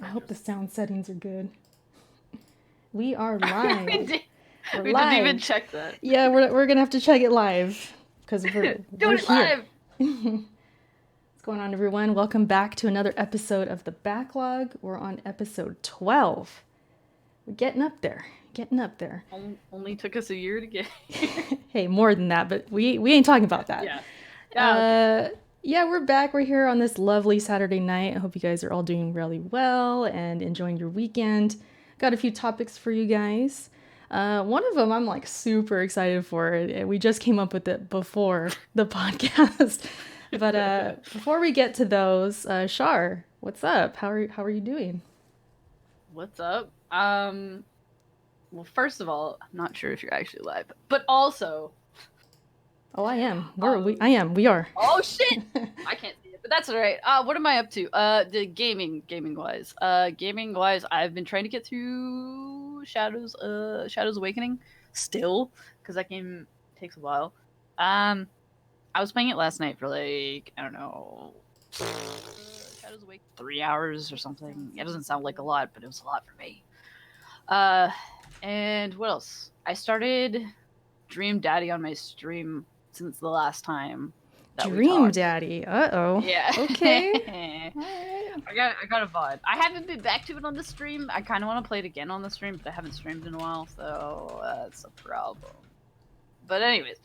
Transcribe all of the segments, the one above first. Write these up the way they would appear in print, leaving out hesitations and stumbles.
I hope the sound settings are good. We are live. we didn't even check that. Yeah, we're gonna have to check it live because we're it here. live. What's going on, everyone? Welcome back to another episode of the Backlog. We're on episode 12. We're getting up there. Only took us a year to get here. Hey, more than that, but we ain't talking about that. Yeah. Okay. Yeah, we're back. We're here on this lovely Saturday night. I hope you guys are all doing really well and enjoying your weekend. Got a few topics for you guys. One of them I'm like super excited for. We just came up with it before the podcast. But before we get to those, Char, what's up? How are you doing? What's up? Well, first of all, I'm not sure if you're actually live, but also. Oh, I am. I am. We are. Oh shit! I can't see it, but that's all right. What am I up to? The gaming wise. I've been trying to get through Shadows Awakening still, because that game takes a while. I was playing it last night for like, I don't know, Shadows Awakening 3 hours or something. It doesn't sound like a lot, but it was a lot for me. And what else? I started Dream Daddy on my stream since the last time that we Dream talked. Daddy. Uh-oh. Yeah. Okay. I got a VOD. I haven't been back to it on the stream. I kind of want to play it again on the stream, but I haven't streamed in a while, so that's a problem. But anyways,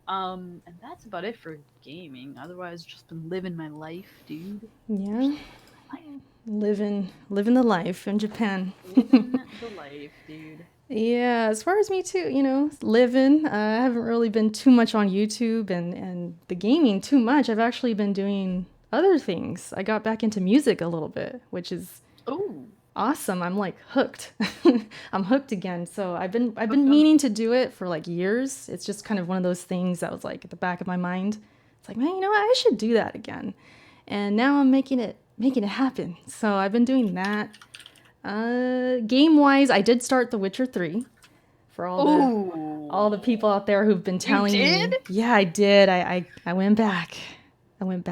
and that's about it for gaming. Otherwise, just been living my life, dude. Yeah. Living the life in Japan. Living the life, dude. Yeah, as far as me too, living. I haven't really been too much on YouTube and the gaming too much. I've actually been doing other things. I got back into music a little bit, which is awesome. I'm like hooked. I'm hooked again. So I've been meaning to do it for like years. It's just kind of one of those things that was like at the back of my mind. It's like, man, you know what? I should do that again. And now I'm making it happen. So I've been doing that. Game wise, I did start The Witcher 3 for all the people out there who've been telling me. Yeah, I did. I went back. On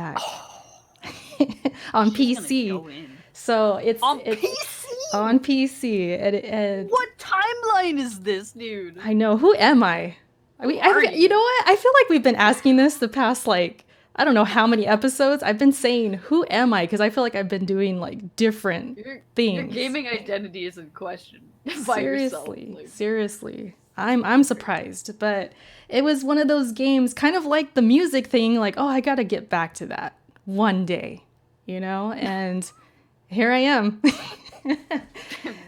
PC. So it's PC? On PC. What timeline is this, dude? I know. Who am I? You know what? I feel like we've been asking this the past like I don't know how many episodes. I've been saying, who am I? Because I feel like I've been doing like different things. Your gaming identity is in question. Seriously. I'm surprised. But it was one of those games, kind of like the music thing, like, oh, I got to get back to that one day, And here I am.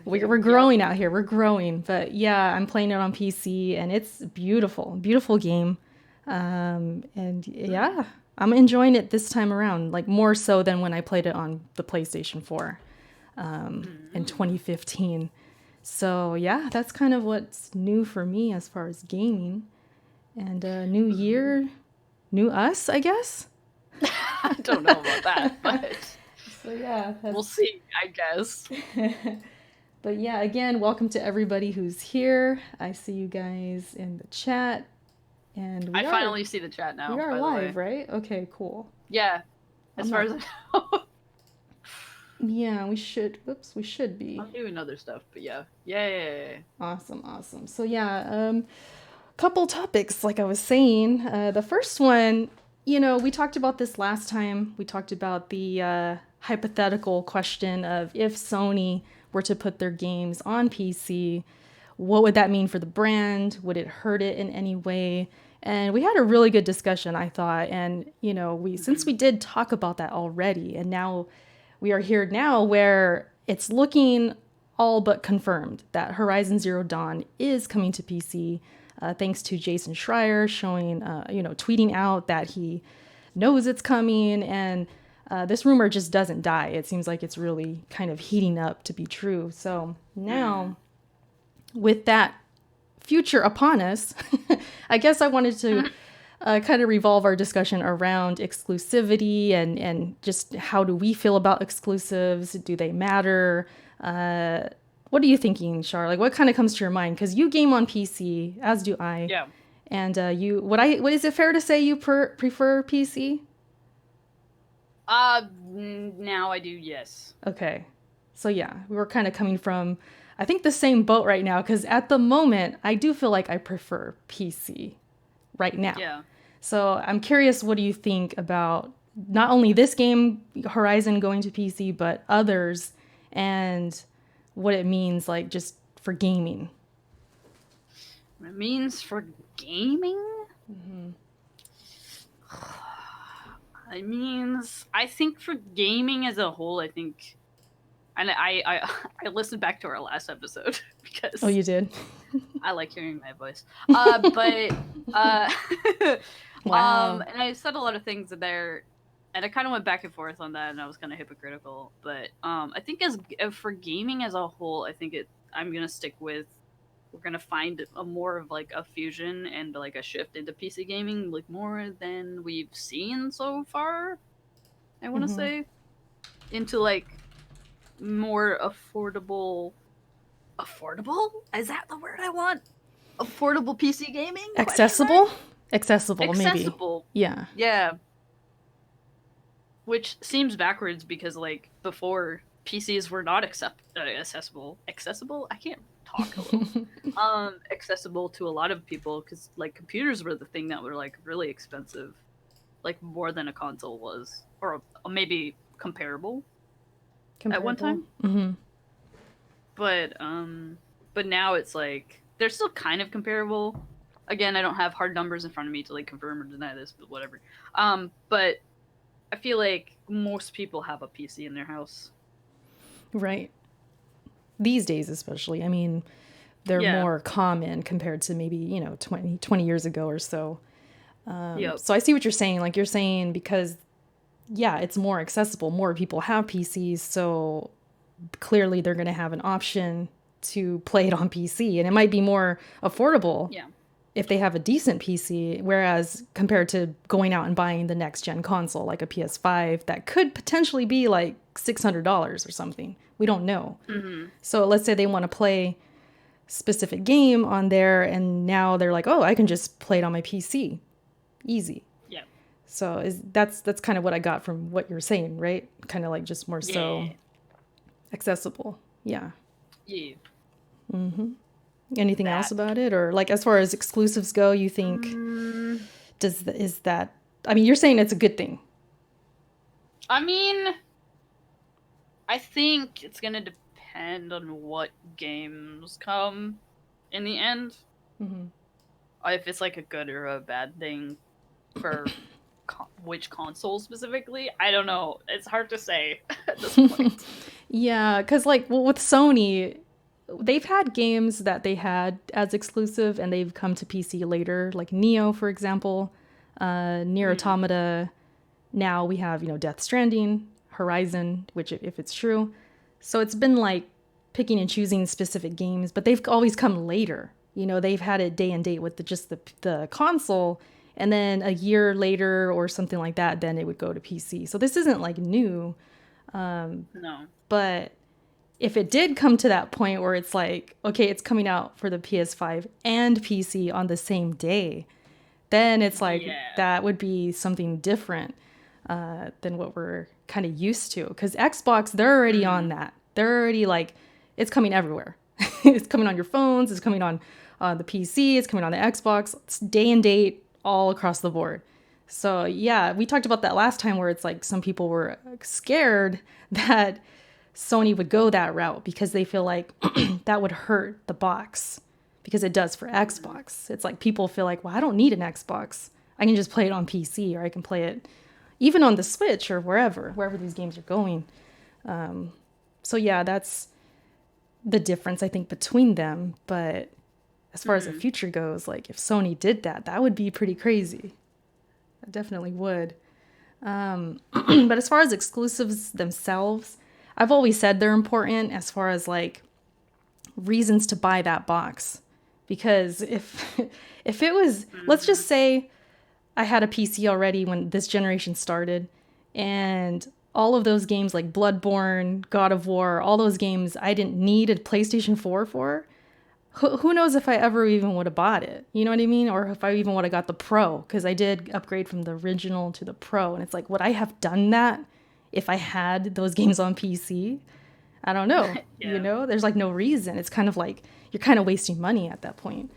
We're growing out here. We're growing. But yeah, I'm playing it on PC, and it's beautiful. Beautiful game. And yeah. I'm enjoying it this time around, like more so than when I played it on the PlayStation 4 in 2015. So yeah, that's kind of what's new for me as far as gaming. And new year, new us, I guess. I don't know about that, but so yeah, we'll see, I guess. But yeah, again, welcome to everybody who's here. I see you guys in the chat. And I finally see the chat now. We are live, right? Okay, cool. Yeah, as far as I know. Yeah, we should be. I'm doing other stuff, but yeah. Yeah. Awesome. So yeah, couple topics, like I was saying. The first one, we talked about this last time. We talked about the hypothetical question of if Sony were to put their games on PC, what would that mean for the brand? Would it hurt it in any way? And we had a really good discussion, I thought. And, since we did talk about that already, and now we are here now where it's looking all but confirmed that Horizon Zero Dawn is coming to PC, thanks to Jason Schreier showing, tweeting out that he knows it's coming. And this rumor just doesn't die. It seems like it's really kind of heating up to be true. So now, with that future upon us, I guess I wanted to kind of revolve our discussion around exclusivity and just how do we feel about exclusives? Do they matter? What are you thinking, Char? Like, what kind of comes to your mind? Because you game on PC, as do I. Yeah. And what is it fair to say you prefer PC? Now I do, yes. Okay. So yeah, we were kind of coming from, I think, the same boat right now, because at the moment, I do feel like I prefer PC right now. Yeah. So I'm curious, what do you think about not only this game, Horizon, going to PC, but others, and what it means, like, just for gaming? What it means for gaming? I think for gaming as a whole, I think, and I listened back to our last episode because Oh, you did? I like hearing my voice. But Wow. and I said a lot of things in there, and I kind of went back and forth on that, and I was kind of hypocritical. But I think as for gaming as a whole, I think I'm gonna stick with. We're gonna find a more of like a fusion and like a shift into PC gaming, like more than we've seen so far. I want to say into like more affordable. Affordable? Is that the word I want? Affordable PC gaming? Accessible? Accessible, maybe. Accessible. Yeah. Yeah. Which seems backwards because like before PCs were not accessible. Accessible? I can't talk a little. Accessible to a lot of people because like computers were the thing that were like really expensive, like more than a console was, or maybe comparable. At one time. Mm-hmm. But now it's like they're still kind of comparable. Again, I don't have hard numbers in front of me to like confirm or deny this, but whatever. But I feel like most people have a PC in their house. Right. These days, especially. I mean, they're more common compared to maybe, 20 years ago or so. So I see what you're saying. Like, you're saying because, yeah, it's more accessible. More people have PCs, so clearly they're going to have an option to play it on PC. And it might be more affordable if they have a decent PC, whereas compared to going out and buying the next gen console, like a PS5, that could potentially be like $600 or something. We don't know. Mm-hmm. So let's say they want to play specific game on there, and now they're like, oh, I can just play it on my PC. Easy. Yeah. So that's kind of what I got from what you're saying, right? Kind of like just more so accessible. Yeah. Yeah. Mm-hmm. Anything else about it? Or like as far as exclusives go, you think is that, I mean, you're saying it's a good thing. I mean, I think it's going to depend on what games come in the end. Mm-hmm. If it's like a good or a bad thing for which console specifically, I don't know. It's hard to say at this point. Yeah, because like with Sony, they've had games that they had as exclusive and they've come to PC later, like Neo, for example, Nier Automata. Now we have, Death Stranding, Horizon, which if it's true. So it's been like picking and choosing specific games, but they've always come later. They've had it day and date with just the console, and then a year later or something like that, then it would go to PC. So this isn't like new. No. But if it did come to that point where it's like, okay, it's coming out for the PS5 and PC on the same day, then it's like that would be something different than what we're kind of used to. Because Xbox, they're already on that. They're already like, it's coming everywhere. It's coming on your phones. It's coming on the PC. It's coming on the Xbox. It's day and date all across the board. So yeah, we talked about that last time where it's like some people were scared that Sony would go that route because they feel like that would hurt the box, because it does for Xbox. It's like people feel like, well, I don't need an Xbox. I can just play it on PC, or I can play it even on the Switch or wherever these games are going. So yeah, that's the difference, I think, between them. But as far as the future goes, like if Sony did that, that would be pretty crazy. It definitely would. But as far as exclusives themselves, I've always said they're important as far as like reasons to buy that box. Because if it was, let's just say I had a PC already when this generation started, and all of those games like Bloodborne, God of War, all those games I didn't need a PlayStation 4 for, who knows if I ever even would have bought it, you know what I mean? Or if I even would have got the Pro, because I did upgrade from the original to the Pro, and it's like, would I have done that if I had those games on PC? I don't know. Yeah. There's like no reason. It's kind of like you're kind of wasting money at that point.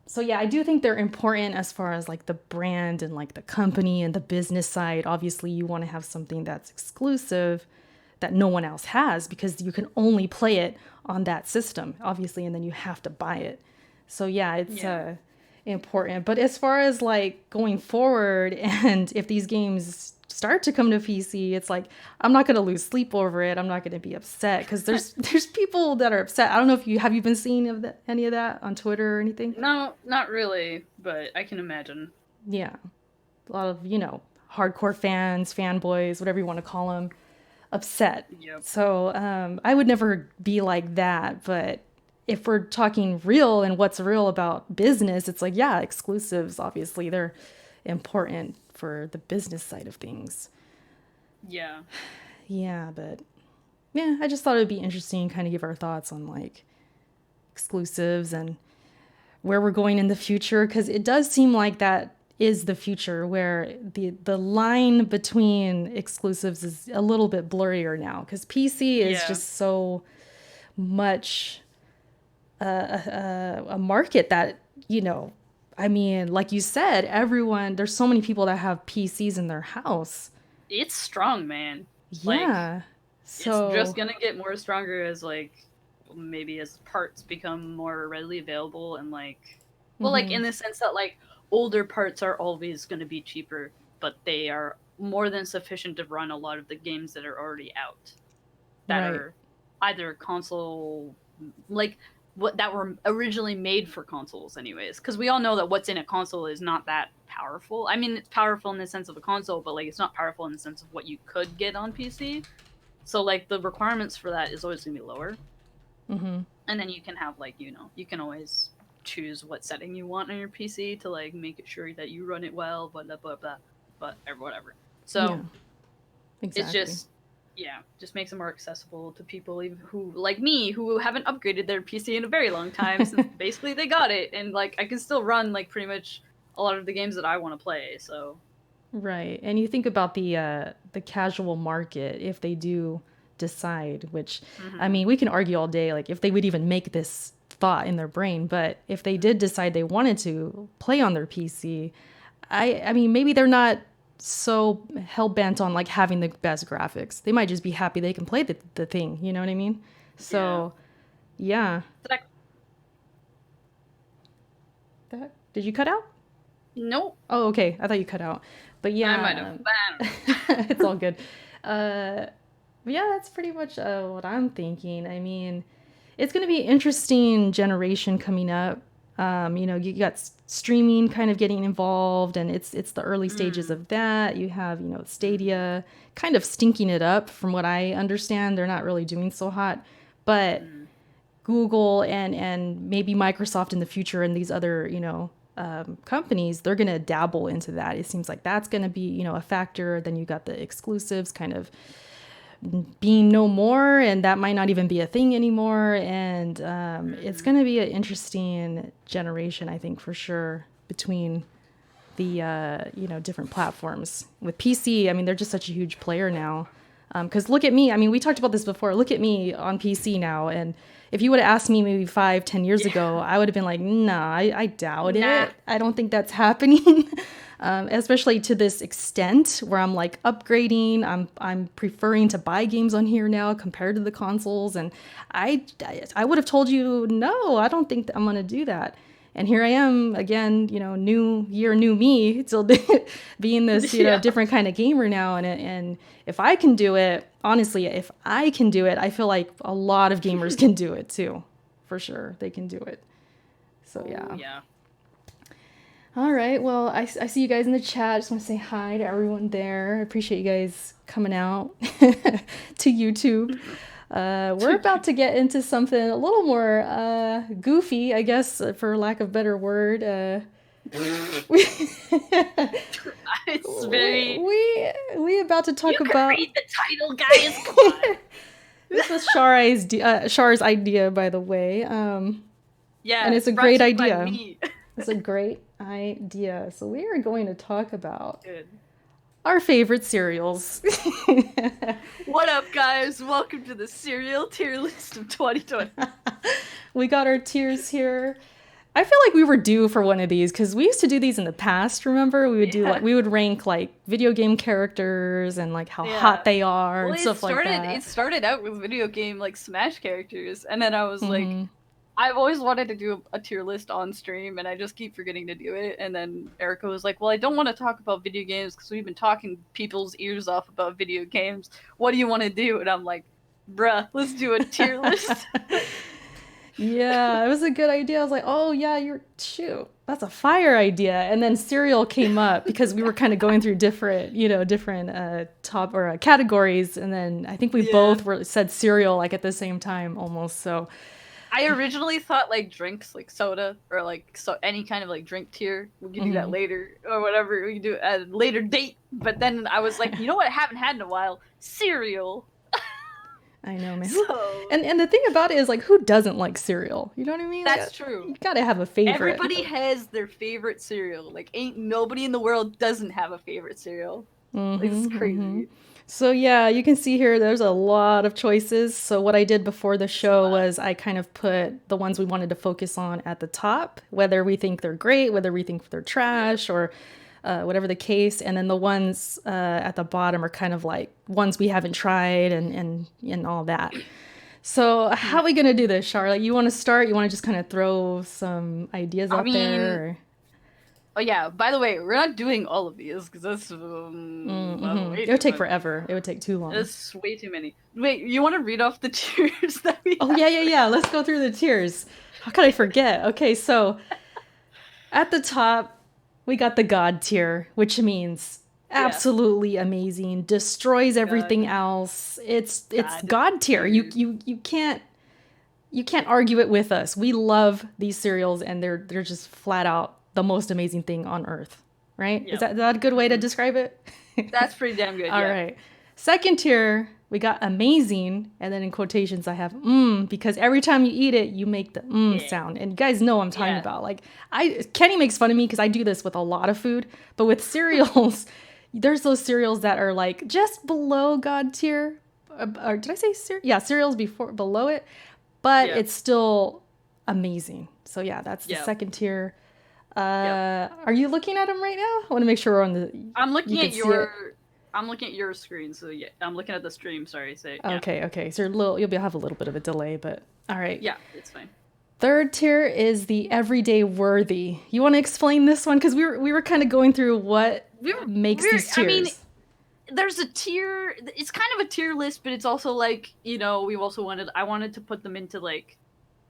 So yeah, I do think they're important as far as like the brand and like the company and the business side. Obviously, you want to have something that's exclusive that no one else has because you can only play it on that system, obviously, and then you have to buy it. So yeah, it's important. But as far as like going forward and if these games start to come to PC, it's like I'm not going to lose sleep over it. I'm not going to be upset because there's people that are upset. I don't know if you have been seeing any of that on Twitter or anything. No, not really, but I can imagine. Yeah, a lot of hardcore fans, fanboys, whatever you want to call them, upset. Yep. So I would never be like that, but if we're talking real and what's real about business, it's like, yeah, exclusives, obviously, they're important for the business side of things. Yeah. Yeah, but yeah, I just thought it would be interesting kind of give our thoughts on like exclusives and where we're going in the future, because it does seem like that is the future where the line between exclusives is a little bit blurrier now because PC is just so much a market that I mean, like you said, there's so many people that have PCs in their house. It's strong, man. Yeah. So it's just gonna get more stronger as like maybe as parts become more readily available and like like in the sense that like older parts are always gonna be cheaper, but they are more than sufficient to run a lot of the games that are already out that are either console like that were originally made for consoles anyways, because we all know that what's in a console is not that powerful. I mean, it's powerful in the sense of a console, but like it's not powerful in the sense of what you could get on PC. So like the requirements for that is always gonna be lower. And then you can have like you can always choose what setting you want on your PC to like make it sure that you run it well, blah blah blah blah, but or whatever. So exactly. It's just makes it more accessible to people who, like me, who haven't upgraded their PC in a very long time since basically they got it, and like I can still run like pretty much a lot of the games that I want to play. So right, and you think about the casual market if they do decide, which I mean, we can argue all day, like if they would even make this thought in their brain, but if they did decide they wanted to play on their PC, I mean, maybe they're not so hell-bent on like having the best graphics. They might just be happy they can play the thing, you know what I mean? So yeah. Did you cut out? Nope. Oh, okay, I thought you cut out, but yeah, I might have. it's all good. Yeah, that's pretty much what I'm thinking. I mean, it's going to be an interesting generation coming up. You got streaming kind of getting involved, and it's the early stages of that. You have, Stadia kind of stinking it up from what I understand. They're not really doing so hot, but Google and maybe Microsoft in the future and these other, companies, they're going to dabble into that. It seems like that's going to be, a factor. Then you got the exclusives kind of being no more, and that might not even be a thing anymore. And it's going to be an interesting generation, I think, for sure, between the different platforms. With PC, I mean, they're just such a huge player now. Because look at me. I mean, we talked about this before. Look at me on PC now, and if you would have asked me maybe 5-10 years ago, I would have been like, nah, I doubt it. I don't think that's happening. Especially to this extent where I'm like upgrading. I'm preferring to buy games on here now compared to the consoles. And I would have told you, no, I don't think I'm going to do that. And here I am again, new year, new me, still being this, different kind of gamer now. And if I can do it, honestly, if I can do it, I feel like a lot of gamers can do it too. For sure, they can do it. So yeah. All right. Well, I see you guys in the chat. I just want to say hi to everyone there. I appreciate you guys coming out to YouTube. We're about to get into something a little more goofy, I guess, for lack of a better word. It's very... We about to talk about... read the title, guys. Come on. This was Char's idea, by the way. And it's a great idea. It's a great idea. So we are going to talk about our favorite cereals. What up, guys? Welcome to the cereal tier list of 2020. We got our tiers here. I feel like we were due for one of these because we used to do these in the past. Remember, we would do like we would rank like video game characters and like how hot they are Well, and stuff like that. It started out with video game like Smash characters, and then I was like, I've always wanted to do a tier list on stream, and I just keep forgetting to do it. And then Erica was like, "Well, I don't want to talk about video games because we've been talking people's ears off about video games. What do you want to do?" And I'm like, "Bruh, let's do a tier list." Yeah, it was a good idea. I was like, oh yeah, that's a fire idea. And then cereal came up because we were kind of going through different top or categories. And then I think we both said cereal like at the same time almost. So I originally thought like drinks, like soda or like any kind of like drink tier. We could do that later or whatever. We could do at a later date. But then I was like, you know what? I haven't had in a while. Cereal. I know, man. So, and the thing about it is, like, who doesn't like cereal? You know what I mean? That's true. You gotta have a favorite. Everybody has their favorite cereal. Like, ain't nobody in the world doesn't have a favorite cereal. It's crazy. So yeah, you can see here there's a lot of choices. So what I did before the show was I kind of put the ones we wanted to focus on at the top, whether we think they're great, whether we think they're trash, or whatever the case, and then the ones at the bottom are kind of like ones we haven't tried and all that. So how are we gonna do this, Char? Like, you want to start? You want to just kind of throw some ideas out there? Or? Oh yeah. By the way, we're not doing all of these because that's it would take forever. It would take too long. That's way too many. Wait, you want to read off the tiers that we? Oh yeah. Let's go through the tiers. How could I forget? Okay, so at the top, we got the God tier, which means absolutely amazing, destroys everything else. It's God tier. You can't argue it with us. We love these cereals, and they're just flat out the most amazing thing on earth, right? Yep. Is that a good way to describe it? That's pretty damn good. All right. Second tier, we got amazing, and then in quotations I have because every time you eat it, you make the sound. And you guys know what I'm talking about. Like, Kenny makes fun of me because I do this with a lot of food, but with cereals, there's those cereals that are like just below God tier. Or did I say cereal? Yeah, cereals below it, but it's still amazing. So yeah, that's the second tier. Are you looking at them right now? I want to make sure we're on the. I'm looking at your screen, so yeah, I'm looking at the stream. Sorry, Okay. So you'll have a little bit of a delay, but all right. Yeah, it's fine. Third tier is the everyday worthy. You want to explain this one because we were kind of going through what makes these tiers. I mean, there's a tier. It's kind of a tier list, but it's also like, I wanted to put them into like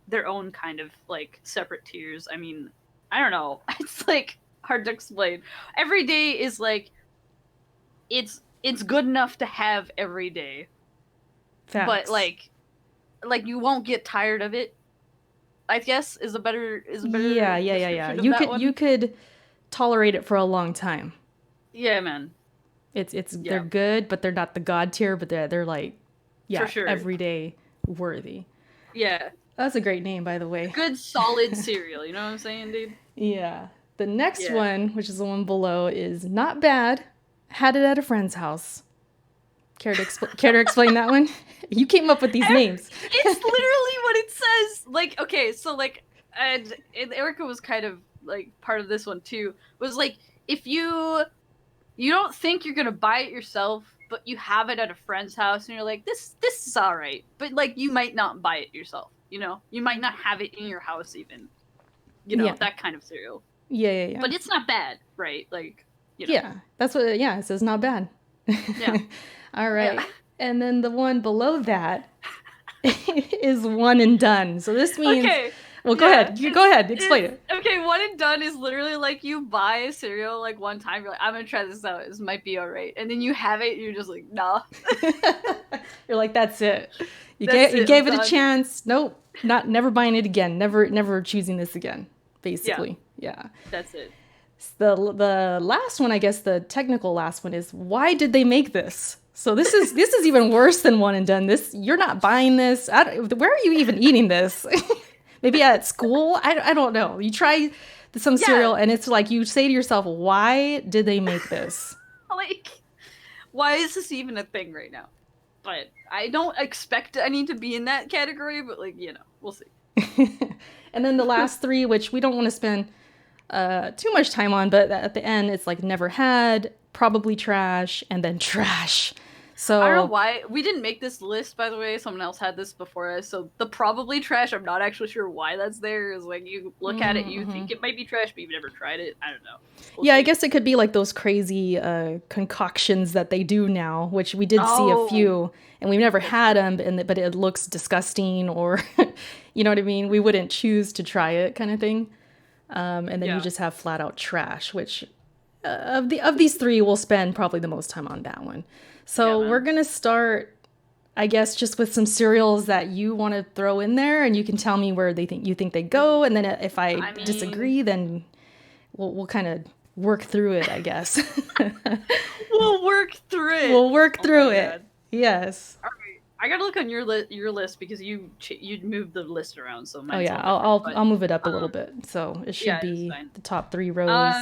their own kind of like separate tiers. I mean, I don't know. It's like hard to explain. Every day is like. It's good enough to have every day. Facts. But like you won't get tired of it. I guess is a better Yeah. You could tolerate it for a long time. Yeah, man. They're good, but they're not the God tier, but they're like for sure. Everyday worthy. Yeah. That's a great name, by the way. Good solid cereal, you know what I'm saying, dude? Yeah. The next one, which is the one below, is not bad. Had it at a friend's house. Care to explain that one? You came up with these names. It's literally what it says. Like, okay, so like, and Erica was kind of like part of this one too. Was like, if you don't think you're gonna buy it yourself, but you have it at a friend's house, and you're like, this is all right, but like you might not buy it yourself. You know, you might not have it in your house even. You know, that kind of cereal. Yeah. But it's not bad, right? Like. You know. Yeah, that's what. Yeah, it says not bad. Yeah. All right, and then the one below that is one and done. So this means. Okay. Well, go ahead. Go ahead. Explain it. Okay, one and done is literally like you buy a cereal like one time. You're like, I'm gonna try this out. This might be all right, and then you have it. And you're just like, nah. You're like, that's it. You gave it a chance. Nope. Never buying it again. Never choosing this again. Basically. Yeah. That's it. The last one, I guess the technical last one, is why did they make this? So this is even worse than one and done. You're not buying this. Where are you even eating this? Maybe at school? I don't know. You try some cereal and it's like you say to yourself, why did they make this? Like, why is this even a thing right now? but I don't expect any to be in that category. But like, we'll see. And then the last three, which we don't want to spend too much time on, but at the end, it's like never had, probably trash, and then trash. So I don't know why we didn't make this list, by the way. Someone else had this before us. So the probably trash, I'm not actually sure why that's there. Is like you look at it, you think it might be trash, but you've never tried it. I don't know. We'll see. I guess it could be like those crazy concoctions that they do now, which we did see a few, and we've never had them, but it looks disgusting, or you know what I mean. We wouldn't choose to try it, kind of thing. And then you just have flat out trash, which of these three, we'll spend probably the most time on that one. So we're gonna start, I guess, just with some cereals that you want to throw in there, and you can tell me where you think they go, and then if I disagree, then we'll kind of work through it, I guess. We'll work through it. We'll work through it. God. Yes. All right. I gotta look on your list because you moved the list around. So I'll move it up a little bit, so it should be the top 3 rows.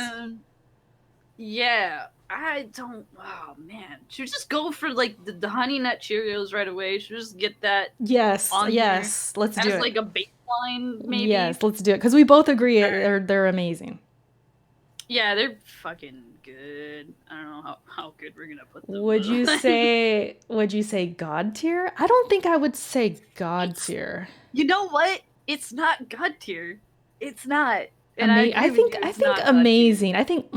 Yeah. I don't. Oh man, should we just go for like the Honey Nut Cheerios right away? Should we just get that? Yes, let's do it. As like a baseline, maybe. Yes, let's do it because we both agree they're amazing. Yeah, they're fucking good. I don't know how good we're gonna put them. Would you say God tier? I don't think I would say God tier. You know what? It's not God tier. It's not. And I think amazing. I think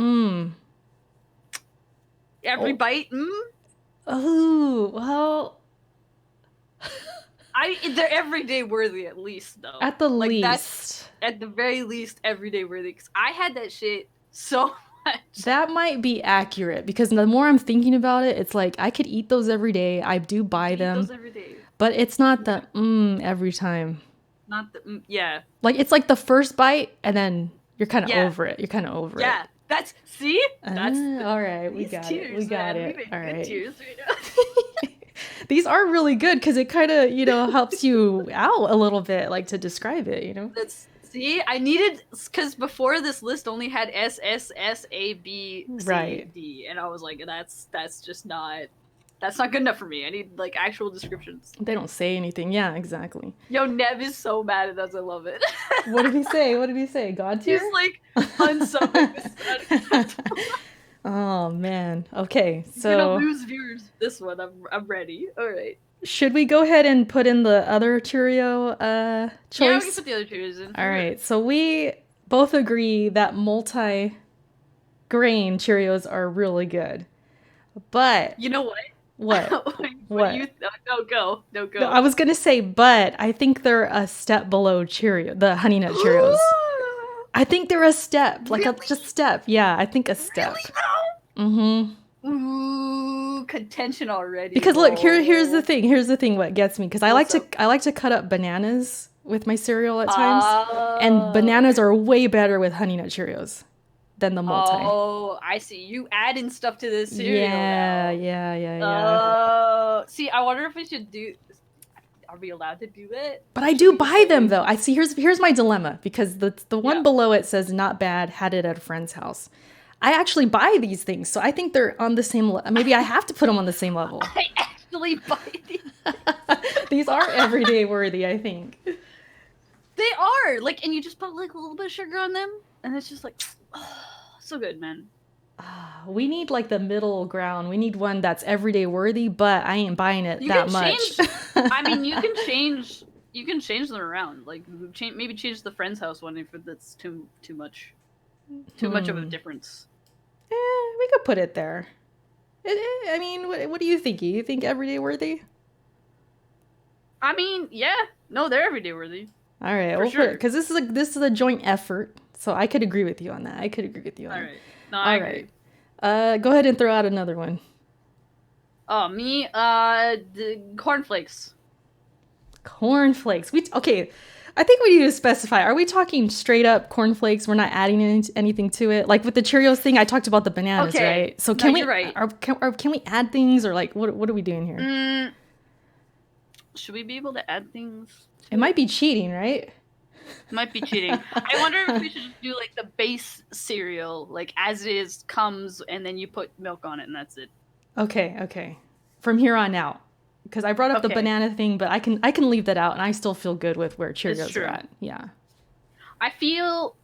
every bite. Oh, well. They're everyday worthy at least though. At the least. At the very least, everyday worthy. Because I had that shit so much. That might be accurate because the more I'm thinking about it, it's like I could eat those every day. I do buy them. Eat those every day. But it's not the every time. Not the yeah. Like it's like the first bite and then you're kind of over it. You're kind of over it. Yeah. That's all right. We got it. We got it. All right. These are really good because it kind of, helps you out a little bit, like to describe it, I needed, because before this list only had S, S, S, A, B, C, D. And I was like, that's just not, that's not good enough for me. I need like actual descriptions. They don't say anything. Yeah, exactly. Yo, Nev is so mad at us. I love it. What did he say? God tier? He's like unsubbing this. Oh man. Okay, so you're gonna lose viewers this one. I'm ready. All right. Should we go ahead and put in the other Cheerio choice? Yeah, we can put the other Cheerios in. All right. So we both agree that multi-grain Cheerios are really good. But you know what? What? What? No, go. No, I was gonna say, but I think they're a step below the Honey Nut Cheerios. I think they're a step, like just step. Yeah, I think a step. Really? Ooh, contention already. Because look, here's the thing. Here's the thing. What gets me? Because I like to cut up bananas with my cereal at times, and bananas are way better with Honey Nut Cheerios than the multi. Oh, I see. You adding stuff to this cereal. Yeah. See, I wonder if we should do. Are we allowed to do it? But I do buy them though. I see. Here's my dilemma because the one below it says not bad. Had it at a friend's house. I actually buy these things, so I think they're on the same level. Maybe I have to put them on the same level. I actually buy these. These are everyday worthy, I think. They are like, and you just put like a little bit of sugar on them, and it's just like, oh, so good, man. We need like the middle ground. We need one that's everyday worthy, but I ain't buying it that much. I mean, you can change them around. Like, maybe change the friend's house one if that's too much. Too much of a difference. We could put it there. I mean, what do you think? You think everyday worthy? I mean, yeah. No, they're everyday worthy. All right, we'll put it because this is a joint effort, so I could agree with you on that. All right. No, I agree. Go ahead and throw out another one. Oh, me. The cornflakes. Cornflakes. Okay. I think we need to specify. Are we talking straight up cornflakes? We're not adding anything to it. Like with the Cheerios thing, I talked about the bananas, right? So can we? Right. Can we add things, or like what are we doing here? Should we be able to add things? It might be cheating, right? Might be cheating. I wonder if we should just do like the base cereal, like as it is, comes, and then you put milk on it, and that's it. Okay. From here on out. because I brought up the Okay. banana thing, but I can leave that out, and I still feel good with where It's Cheerios are true. at. Yeah, I feel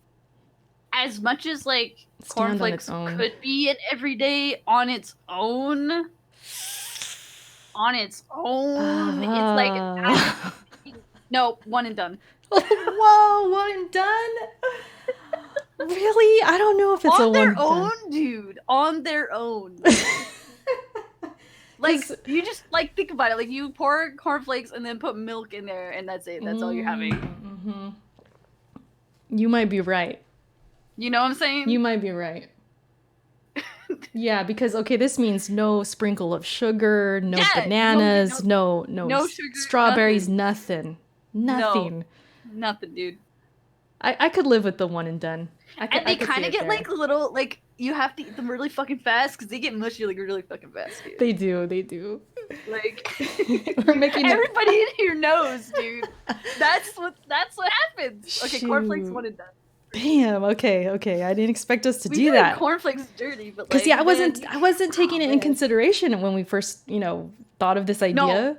as much as like stand on its cornflakes own. could be an everyday on its own, it's like Uh, no, one and done. whoa, one and done. Really? I don't know if it's On a their one and done. own, dude. On their own. 'Cause- Like you just like think about it. Like you pour cornflakes and then put milk in there, and that's it. That's all you're having. Mm-hmm. You might be right. You know what I'm saying? You might be right. Yeah, because okay, this means no sprinkle of sugar, no Yeah, bananas, no no sugar, strawberries, nothing. Nothing. nothing, dude. I could live with the one and done. And they I could kind see of it get there. like little like you have to eat them really fucking fast because they get mushy like really fucking fast, dude. They do. Like We're making everybody in here knows, dude. That's what happens. Okay, cornflakes Shoot. one and done. Damn. Okay. I didn't expect us to We do did that. cornflakes dirty, but Because like yeah, I man, wasn't taking it in man. consideration when we first thought of this idea. No.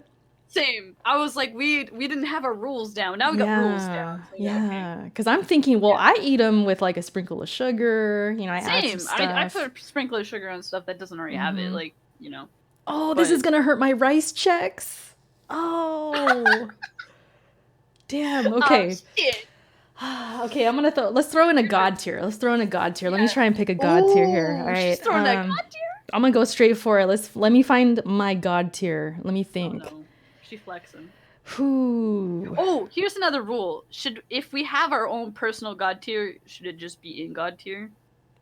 Same. I was like, we didn't have our rules down. Now we got rules down. So Yeah. Because I'm thinking, well, Yeah. I eat them with like a sprinkle of sugar. I add Same. some I stuff. put a sprinkle of sugar on stuff that doesn't already have it. Mhm. Like, Oh, this but- is gonna hurt my rice checks. Oh. Damn. Okay. Oh, shit. Okay, let's throw in a god tier. Let me Yeah. try and pick a god tier here. Ooh, All right. she's throwing that god tier? I'm gonna go straight for it. Let me find my god tier. Let me Oh, think. no. She flexing. Whew. Oh, here's another rule. If we have our own personal god tier, should it just be in god tier?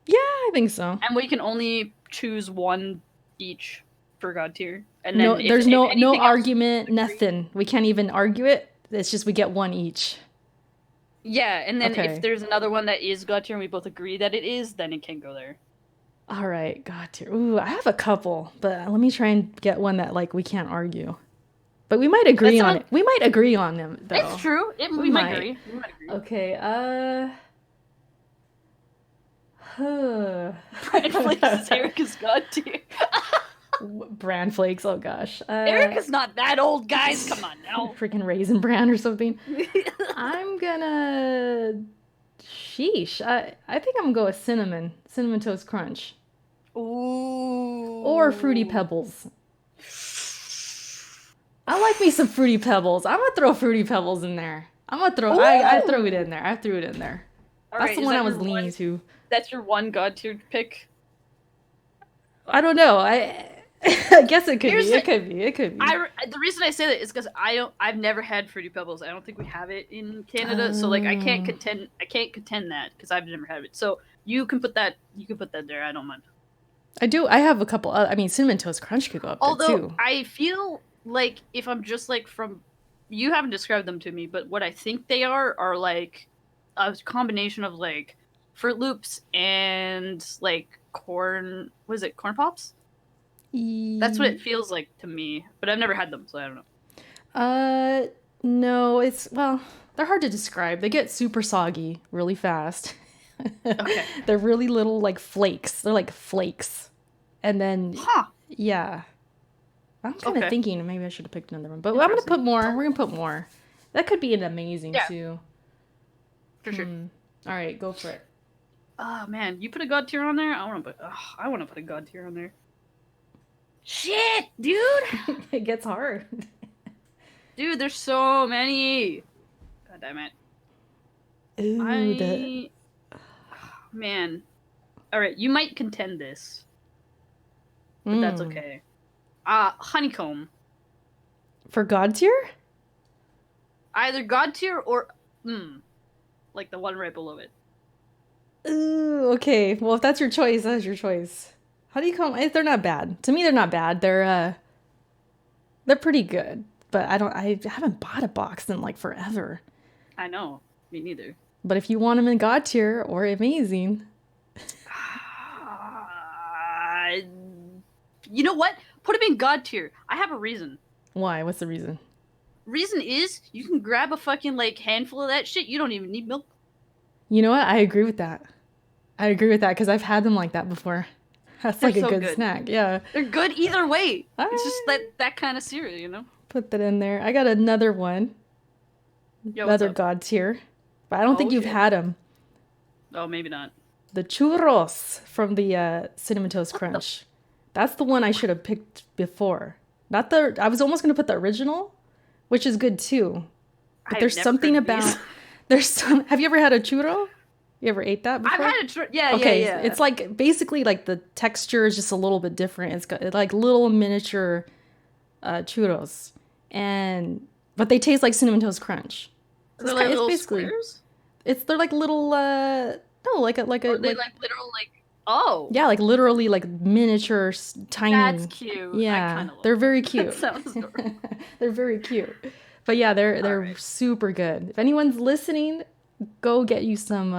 Yeah, I think so. And we can only choose one each for god tier. And No, then there's if no anything else argument, we agree- nothing. We can't even argue it. It's just we get one each. Yeah, and then Okay. if there's another one that is god tier and we both agree that it is, then it can go there. All right, god tier. Ooh, I have a couple, but let me try and get one that like we can't argue. But we might agree on it. We might agree on them though. It's true. We might agree. Okay, Brand Flakes is Erica's god tier. Bran flakes, oh gosh. Erica's not that old, guys. Come on now. Freaking raisin bran or something. I'm gonna sheesh. I think I'm gonna go with cinnamon toast crunch, Ooh. or fruity pebbles. I like me some fruity pebbles. I'm gonna throw fruity pebbles in there. I throw it in there. I threw it in there. All That's right, the is one that I was your leaning one- to. That's your one god tier pick. I don't know. I guess it could Here's be. the- It could be. It could be. The reason I say that is because I've never had fruity pebbles. I don't think we have it in Canada, so like I can't contend that because I've never had it. So you can put that there. I don't mind. I do. I have a couple. I mean, cinnamon toast crunch could go up Although there too. I feel like if I'm just like you haven't described them to me, but what I think they are like a combination of like Fruit Loops and like corn. Was it corn pops? That's what it feels like to me, but I've never had them, so I don't know. No, they're hard to describe. They get super soggy really fast. Okay. They're really little like flakes. They're like flakes. And then Huh. yeah. I'm kind of Okay. thinking maybe I should have picked another one. But I'm going to put more. We're going to put more. That could be an amazing Yeah. too. For sure. All right, go for it. Oh man, you put a god tier on there? I want to put a god tier on there. Shit, dude. It gets hard. Dude, there's so many. God damn it. Ooh, Man. Alright, you might contend this. But that's okay. Honeycomb. For God tier? Either god tier or like the one right below it. Ooh, okay. Well, if that's your choice, that's your choice. Honeycomb, they're not bad. To me, they're not bad. They're pretty good. But I haven't bought a box in like forever. I know. Me neither. But if you want them in God tier or amazing, You know what? Put him in god tier. I have a reason. why? What's the reason? Reason is you can grab a fucking like handful of that shit. You don't even need milk. You know what? I agree with that. I agree with that because I've had them like that before. That's They're like a so good good. snack. Yeah. They're good either way. It's just I that kind of cereal, you know? put that in there. I got another one, Yo, what's another up? god tier, but I don't think Oh you've shit. had them. Oh, maybe not. The churros from the Cinnamon Toast What the Crunch. That's the one I should have picked before. Not the. I was almost gonna put the original, which is good too. But I've there's never heard something of these. about. There's some. Have you ever had a churro? You ever ate that I've before? had a yeah, yeah, Okay, yeah. it's like basically like the texture is just a little bit different. It's got like little miniature churros, and but they taste like cinnamon toast crunch. So They're like it's little basically squares? they're like little no Or are they like like literal like oh, yeah, like literally like miniature that's tiny. cute. I Yeah, kind of love they're very that. That cute. sounds adorable. They're very cute. But yeah, All they're right. super good. If anyone's listening, go get you some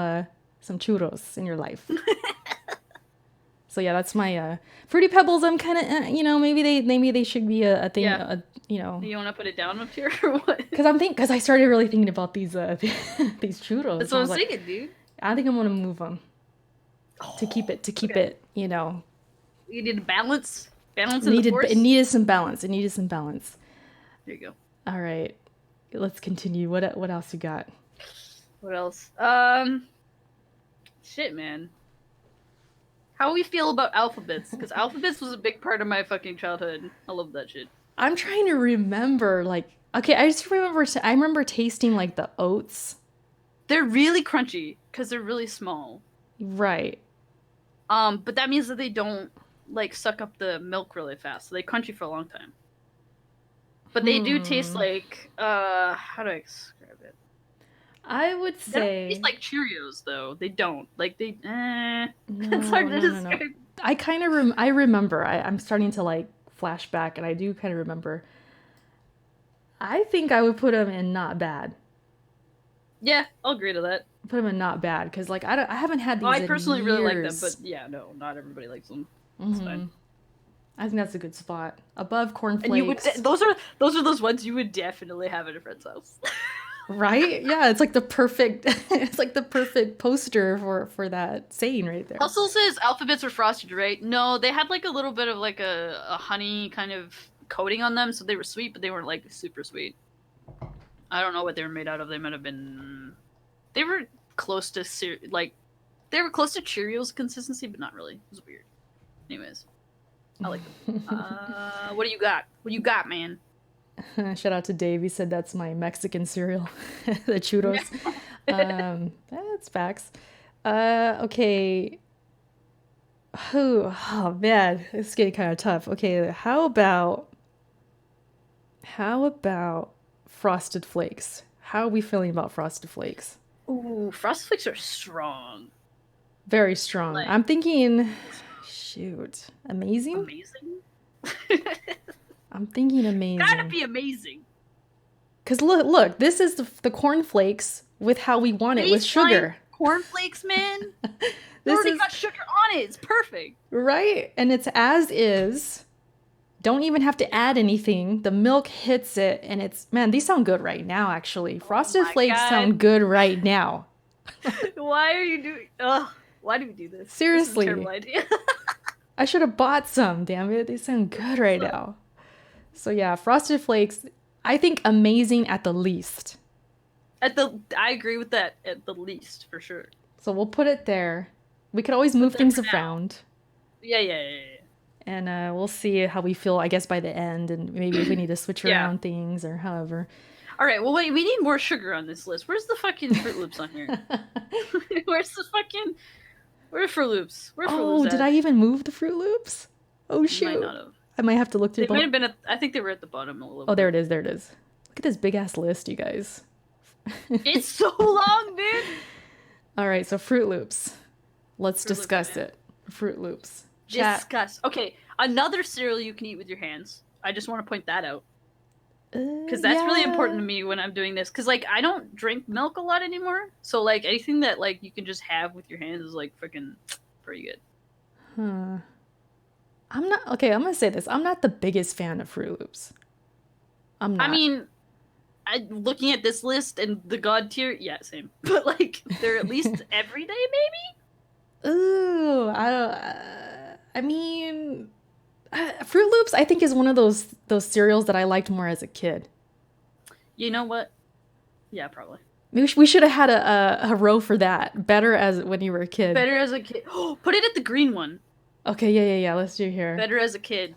churros in your life. So yeah, that's my fruity pebbles. I'm kind of maybe they should be a thing. Yeah. You know, You want to put it down up here or what? because I started really thinking about these these churros. That's I what I'm was like, thinking, dude. I think I'm gonna move them to keep Okay. it. You know, You need to balance in the it force. needed some balance. It needed some balance. There you go. All right, let's continue. What else you got? What else? Shit, man. How we feel about alphabets? Because alphabets was a big part of my fucking childhood. I love that shit. I'm trying to remember. Like, okay, I just remember. I remember tasting like the oats. They're really crunchy because they're really small. Right. But that means that they don't like suck up the milk really fast. So they crunchy for a long time. But they do taste like how do I describe it? I would They don't say taste like Cheerios though. They don't. Like they it's no, hard to no, no, no. describe. I kind of I remember. I'm starting to like flash back, and I do kind of remember. I think I would put them in not bad. Yeah, I'll agree to that. Put them in not bad because like I haven't had these Well, I in personally years. really like them, but yeah, no, not everybody likes them. It's fine. I think that's a good spot above cornflakes. And you would those are those ones you would definitely have at a friend's house. Right? Yeah, it's like the perfect it's like the perfect poster for that saying right there. Also says alphabets were frosted, right? No, they had like a little bit of like a honey kind of coating on them, so they were sweet, but they weren't like super sweet. I don't know what they were made out of. They might have been. They were close to they were close to Cheerios consistency, but not really. It was weird. Anyways, I like them. What do you got? What do you got, man? Shout out to Dave. He said that's my Mexican cereal, the churros. That's facts. Okay. Oh man, it's getting kind of tough. Okay, how about Frosted Flakes? How are we feeling about Frosted Flakes? Ooh, Frosted Flakes are strong. Very strong. Like, I'm thinking, shoot, amazing. amazing. I'm thinking amazing. Gotta be amazing. Cause look, this is the cornflakes with how we want it with sugar. Cornflakes, man. They This already is got sugar on it. It's perfect. right, and it's as is. Don't even have to add anything. The milk hits it, and it's man. These sound good right now. Actually, Frosted my Flakes God. sound good right now. Why are you doing? Ugh. Why do we do this? Seriously. This is a terrible idea. I should have bought some. Damn it, they sound good right now. So yeah, Frosted Flakes. I think amazing at the least. I agree with that at the least for sure. So we'll put it there. We could always move there things for now. around. Yeah. And we'll see how we feel, I guess, by the end, and maybe if we need to switch Yeah. around things or however. All right. Well, wait. We need more sugar on this list. Where's the fucking Fruit Loops on here? Where's the fucking? Where are Fruit Loops? Where are Fruit Oh, Loops did at? I even move the Fruit Loops? Oh You shoot! might not have. I might have to look through. They might have been at. I think they were at the bottom a little. Oh, there it is. There it is. Look at this big ass list, you guys. It's so long, dude. All right, so Fruit Loops. Let's Fruit Loops, discuss man. it. Fruit Loops. Chat. Discuss. Okay, another cereal you can eat with your hands. I just want to point that out because that's really important to me when I'm doing this. Because like I don't drink milk a lot anymore, so like anything that like you can just have with your hands is like freaking pretty good. Huh. I'm not okay. I'm gonna say this. I'm not the biggest fan of Fruit Loops. I'm not. I mean, looking at this list and the god tier, yeah, same. But like they're at least every day, maybe. ooh, I mean, Fruit Loops, I think, is one of those cereals that I liked more as a kid. You know what? Yeah, probably. Maybe we should have had a row for that. Better as when you were a kid. Better as a kid. Put it at the green one. Okay, yeah. Let's do here. Better as a kid.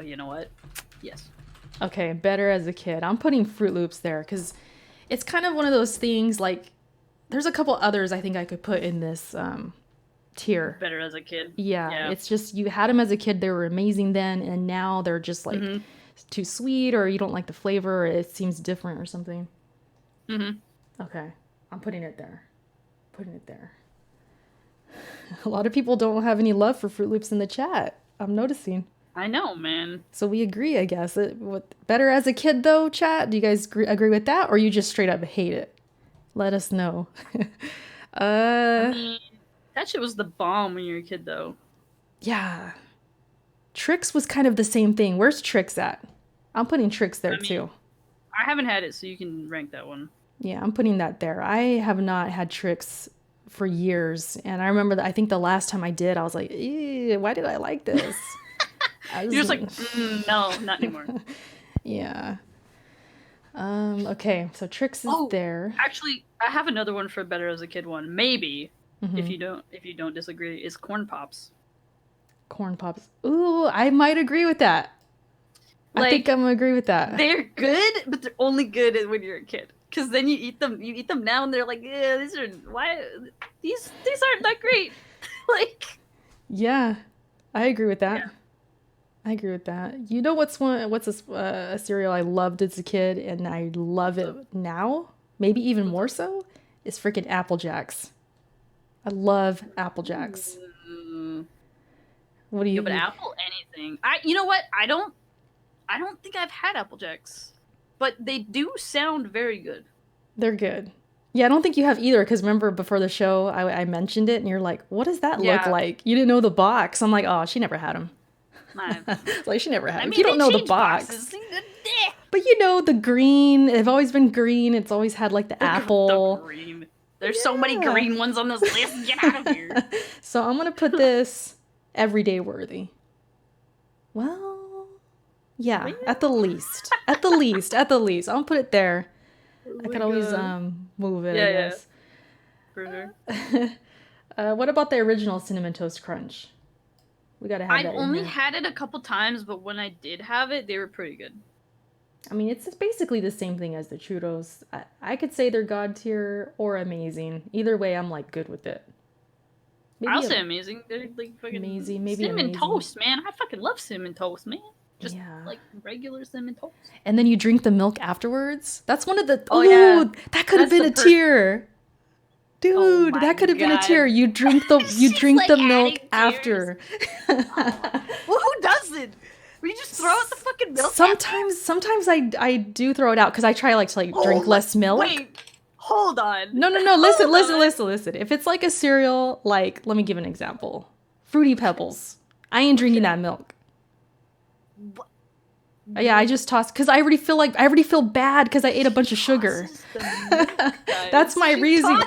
You know what? Yes. Okay, better as a kid. I'm putting Fruit Loops there because it's kind of one of those things. Like, there's a couple others I think I could put in this tier. Better as a kid. Yeah, it's just you had them as a kid. They were amazing then, and now they're just like too sweet, or you don't like the flavor, or it seems different or something. Okay, I'm putting it there. Putting it there. A lot of people don't have any love for Fruit Loops in the chat. I'm noticing. I know, man. So we agree, I guess. Better as a kid, though, chat? Do you guys agree with that, or you just straight up hate it? Let us know. I mean, that shit was the bomb when you were a kid, though. Yeah. Trix was kind of the same thing. Where's Trix at? I'm putting Trix there, too. I haven't had it, so you can rank that one. Yeah, I'm putting that there. I have not had Trix for years, and I remember that I think the last time I did, I was like, why did I like this? You're just like, no, not anymore. Yeah. Okay, so Trix is there. Actually, I have another one for better as a kid one. Maybe, if you don't disagree, is Corn Pops. Corn Pops. Ooh, I might agree with that. I think I'm gonna agree with that. They're good, but they're only good when you're a kid. Because then you eat them now, and they're like, yeah, these aren't that great. Yeah, I agree with that. Yeah. I agree with that. You know what's a cereal I loved as a kid, and I love it now, maybe even more so, is freaking Apple Jacks. I love Apple Jacks. What do you? But Apple anything. You know what? I don't think I've had Apple Jacks, but they do sound very good. They're good. Yeah, I don't think you have either, because remember before the show I mentioned it, and you're like, what does that look like? You didn't know the box. I'm like, oh, she never had them. Like, she never had them. You don't know the box. But you know, the green, they've always been green. It's always had like the apple. The green. There's so many green ones on this list. Get out of here. So I'm going to put this everyday worthy. Well, yeah, at the least. At the least. I'll put it there. I could always move it, I guess. For sure. What about the original Cinnamon Toast Crunch? We gotta have that. I've only had it a couple times, but when I did have it, they were pretty good. I mean, it's basically the same thing as the churros. I could say they're god tier or amazing. Either way, I'm like good with it. I'll say amazing. They're like fucking amazing. Maybe cinnamon toast, man. I fucking love cinnamon toast, man. Just like regular cinnamon toast. And then you drink the milk afterwards. That's one of the. That could have been a tier. Dude, that could have been a tier. You drink the milk after. Well, who doesn't? You just throw out the fucking milk. Sometimes I do throw it out because I try to drink less milk. Wait, hold on. No. Listen. If it's like a cereal, like, let me give an example. Fruity Pebbles. I ain't drinking that milk. What? Yeah, I just toss because I already feel bad because I ate a bunch of sugar. That's my reasoning.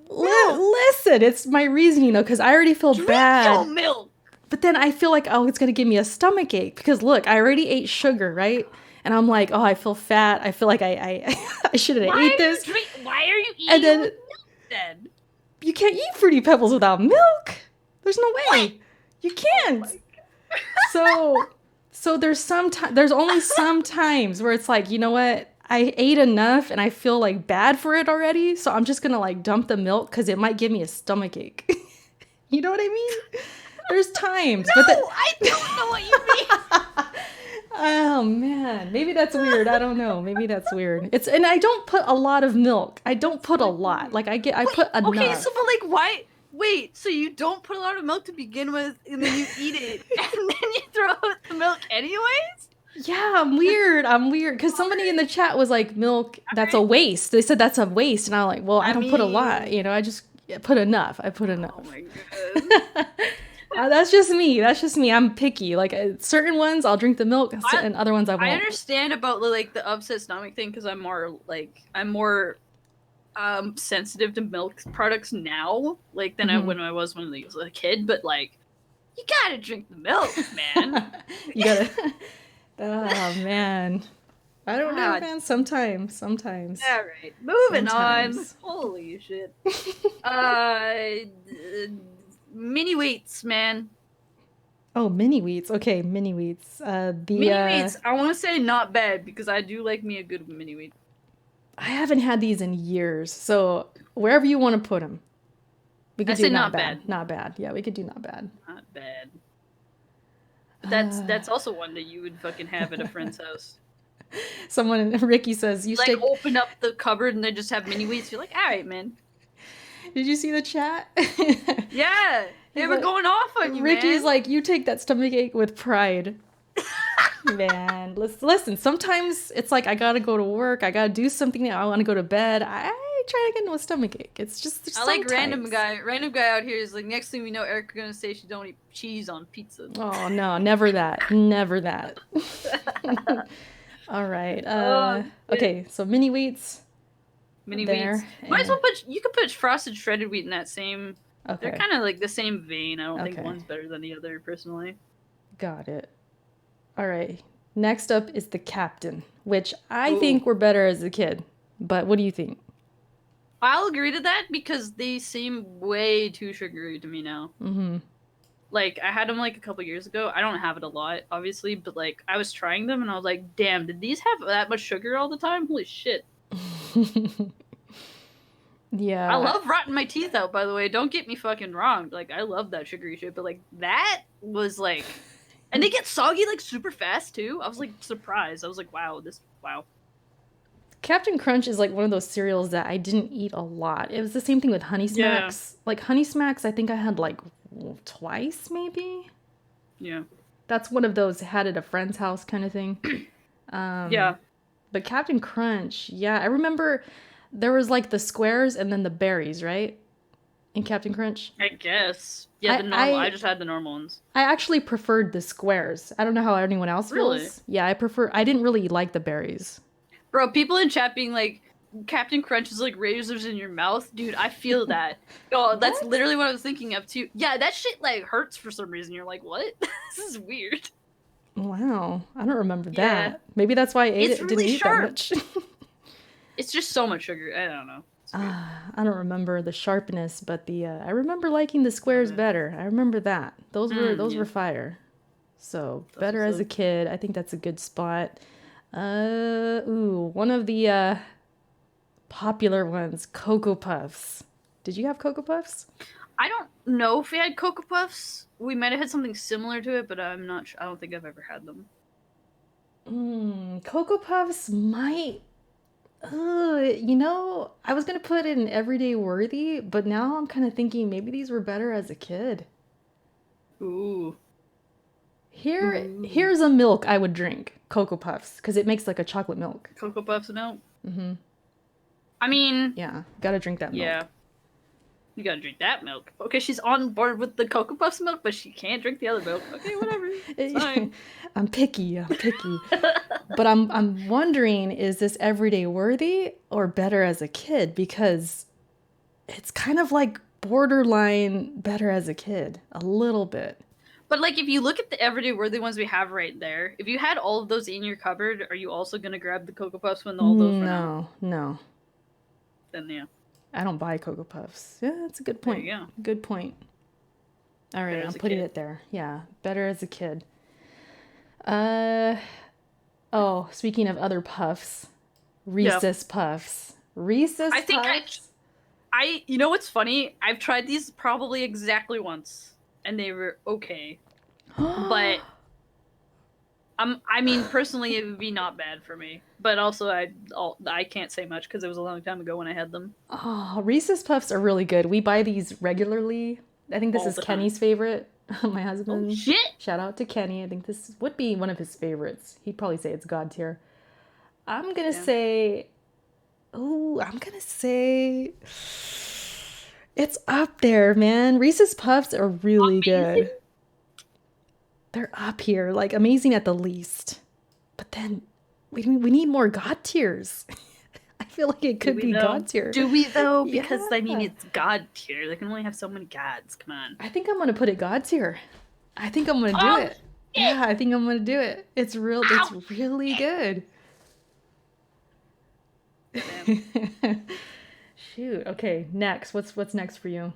Listen, it's my reasoning though, because I already feel bad. Drink your milk. But then I feel like, it's gonna give me a stomach ache because look, I already ate sugar, right? And I'm like, I feel fat. I feel like I shouldn't eat this. Why are you eating milk then? You can't eat Fruity Pebbles without milk. There's no way. What? You can't. So there's only some times where it's like, you know what? I ate enough and I feel like bad for it already. So I'm just going to like dump the milk because it might give me a stomach ache. You know what I mean? There's times. No, I don't know what you mean. Oh man, maybe that's weird. I don't know. Maybe that's weird. And I don't put a lot of milk. I don't put a lot. Like I put enough. Okay, so but like why? Wait, so you don't put a lot of milk to begin with, and then you eat it, and then you throw out the milk anyways? Yeah, I'm weird. Because somebody in the chat was like, milk, that's a waste. They said that's a waste. And I'm like, well, I don't put a lot. You know, I just put enough. I put enough. Oh my god. That's just me. I'm picky. Like certain ones, I'll drink the milk, and other ones I won't. I understand about like the upset stomach thing because I'm more sensitive to milk products now, like than when I was when I was a kid. But like, You gotta drink the milk, man. You gotta. Oh man, I don't know, God. man. Sometimes. All right, moving on. Sometimes. Holy shit. Uh, mini wheats, man. Oh, mini wheats. Okay, mini wheats. Mini wheats. I want to say not bad because I do like me a good mini wheat. I haven't had these in years, so wherever you want to put them, we could I do say not not bad. bad. Not bad. Yeah, we could do not bad. Not bad. But that's also one that you would fucking have at a friend's house. Someone, Ricky says, you Like stick. open up the cupboard and they just have mini wheats. You're like, all right, man. Did you see the chat? Yeah, they were like, going off on you, Ricky's man. like, you take that stomachache with pride. Man, listen, sometimes it's like I gotta go to work, I gotta do something, I want to go to bed. I try to get into a stomachache. It's just I like random guy out here is like, next thing we know, Eric's gonna say she don't eat cheese on pizza. Oh no, never that. Never that. All right. Okay, so mini wheats. Mini there, wheats. Might as well you could put frosted shredded wheat in that same. Okay. They're kind of like the same vein. I don't think one's better than the other, personally. Got it. All right. Next up is the Captain, which I think were better as a kid. But what do you think? I'll agree to that because they seem way too sugary to me now. Mm-hmm. Like, I had them like a couple years ago. I don't have it a lot, obviously, but like I was trying them and I was like, damn, did these have that much sugar all the time? Holy shit. Yeah. I love rotting my teeth out, by the way. Don't get me fucking wrong. Like, I love that sugary shit, but like that was like, and they get soggy like super fast too. I was like surprised. I was like, wow. Captain Crunch is like one of those cereals that I didn't eat a lot. It was the same thing with Honey Smacks. Yeah. Like Honey Smacks, I think I had like twice maybe. Yeah. That's one of those had at a friend's house kind of thing. Yeah. But Captain Crunch, yeah, I remember there was like the squares and then the berries, right? In Captain Crunch? I guess. Yeah, the normal. I just had the normal ones. I actually preferred the squares. I don't know how anyone else feels. Really? Yeah, I didn't really like the berries. Bro, people in chat being like, Captain Crunch is like razors in your mouth. Dude, I feel that. Oh, that's literally what I was thinking of too. Yeah, that shit like hurts for some reason. You're like, what? This is weird. Wow, I don't remember that. Maybe that's why I ate it. Really didn't eat that much. It's just so much sugar. I don't know. I don't remember the sharpness, but I remember liking the squares better. I remember that. Those were fire. So better as a kid. I think that's a good spot. One of the popular ones, Cocoa Puffs. Did you have Cocoa Puffs? I don't know if we had Cocoa Puffs. We might have had something similar to it, but I'm not sure. I don't think I've ever had them. Cocoa Puffs might... I was going to put it in Everyday Worthy, but now I'm kind of thinking maybe these were better as a kid. Ooh. Here's a milk I would drink, Cocoa Puffs, because it makes like a chocolate milk. Cocoa Puffs milk? Mm-hmm. I mean... Yeah, gotta drink that milk. Yeah. You gotta drink that milk. Okay, she's on board with the Cocoa Puffs milk, but she can't drink the other milk. Okay, whatever. It's fine. I'm picky. But I'm wondering, is this Everyday Worthy or better as a kid? Because it's kind of like borderline better as a kid. A little bit. But like, if you look at the Everyday Worthy ones we have right there, if you had all of those in your cupboard, are you also gonna grab the Cocoa Puffs when all those run out? No. Then yeah. I don't buy Cocoa Puffs. Yeah, that's a good point. There you go. Good point. All right, I'm putting it there. Yeah, better as a kid. Speaking of other puffs, Reese's Puffs. Reese's Puffs. You know what's funny? I've tried these probably exactly once, and they were okay. But I mean, personally, it would be not bad for me. But also, I can't say much because it was a long time ago when I had them. Oh, Reese's Puffs are really good. We buy these regularly. I think this is Kenny's favorite. My husband. Oh, shit! Shout out to Kenny. I think this would be one of his favorites. He'd probably say it's God tier. I'm gonna say it's up there, man. Reese's Puffs are really good. They're up here, like amazing at the least. But then we need more God tiers. I feel like it could be God tier. Do we though? Because I mean, it's God tier. They can only have so many gods. Come on. I think I'm gonna put it God tier. I think I'm gonna do Oh, it. shit! Yeah, I think I'm gonna do it. It's Ow! really good. Damn. Shoot. Okay, next. What's next for you?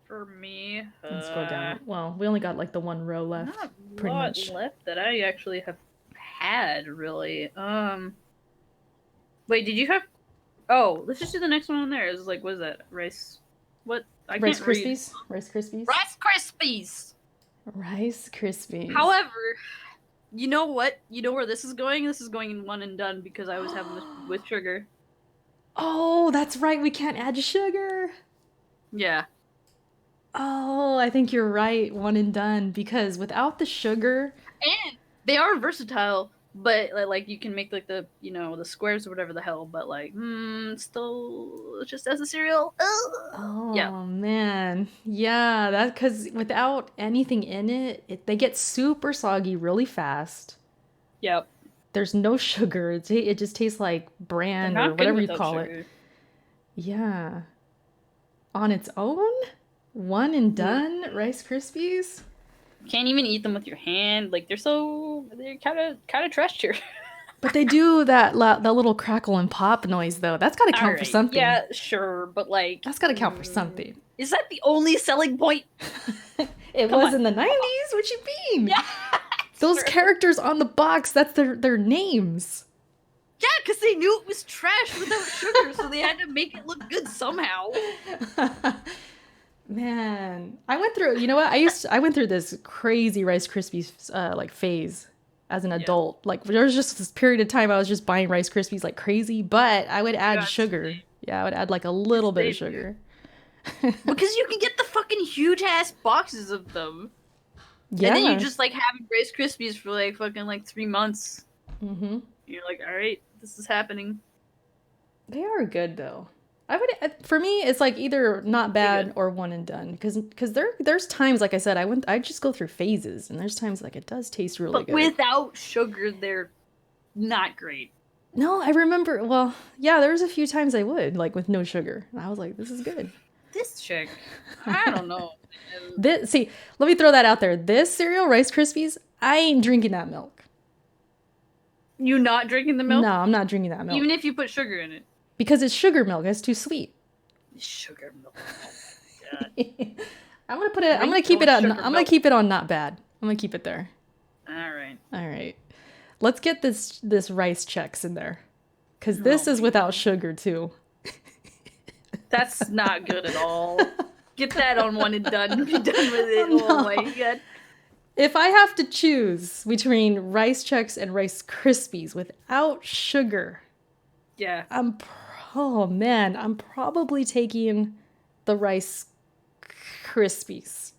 For me, Let's scroll down. Well, we only got like the one row left, not a pretty lot much. left that I actually have had, really. Wait, did you have... Oh, let's just do the next one on there. It's like, what is that? Rice... What? I Rice can't read. Krispies? Rice Krispies? Rice Krispies! Rice Krispies. However, you know what? You know where this is going? This is going in one and done because I was having this with sugar. Oh, that's right. We can't add sugar. Yeah. Oh, I think you're right. One and done. Because without the sugar, And they are versatile, but like you can make like the, you know, the squares or whatever the hell, but like still just as a cereal. oh Yeah. man, yeah, that because without anything in it, they get super soggy really fast. Yep. There's no sugar. It just tastes like They're bran or not good whatever you without call it. sugar. Yeah. On its own, one and done Rice Krispies. Can't even eat them with your hand. Like they're kind of trash tier. But they do that little crackle and pop noise though. That's got to count for something. Yeah, sure, but like That's got to count for something. Is that the only selling point? It Come was on. in the 90s. What you mean? Yeah. Those Sure. characters on the box, that's their names. Yeah, because they knew it was trash without sugar, so they had to make it look good somehow. Man, I went through, you know what? I went through this crazy Rice Krispies like phase as an adult. Like there was just this period of time I was just buying Rice Krispies like crazy, but I would add sugar. Yeah, I would add like a little bit of sugar. Because you can get the fucking huge ass boxes of them. Yeah. And then you just like having Rice Krispies for like fucking like 3 months. Mm-hmm. You're like, alright, this is happening. They are good though. I would, for me, it's like either not bad or one and done. Because there's times, like I said, I just go through phases, and there's times like it does taste really But good. without sugar, they're not great. No, I remember. Well, yeah, there was a few times I would like with no sugar, and I was like, this is good. This chick, I don't know. See, let me throw that out there. This cereal, Rice Krispies, I ain't drinking that milk. You not drinking the milk? No, I'm not drinking that milk. Even if you put sugar in it. Because it's sugar milk. It's too sweet. Sugar milk. Oh my God. I'm gonna keep it on. I'm gonna keep it on not bad. I'm gonna keep it there. All right. All right. Let's get this rice checks in there, because this is without sugar too. That's not good at all. Get that on one and done. Be done with it. Oh my God. If I have to choose between Rice Chex and Rice Krispies without sugar, yeah, I'm probably taking the Rice Krispies.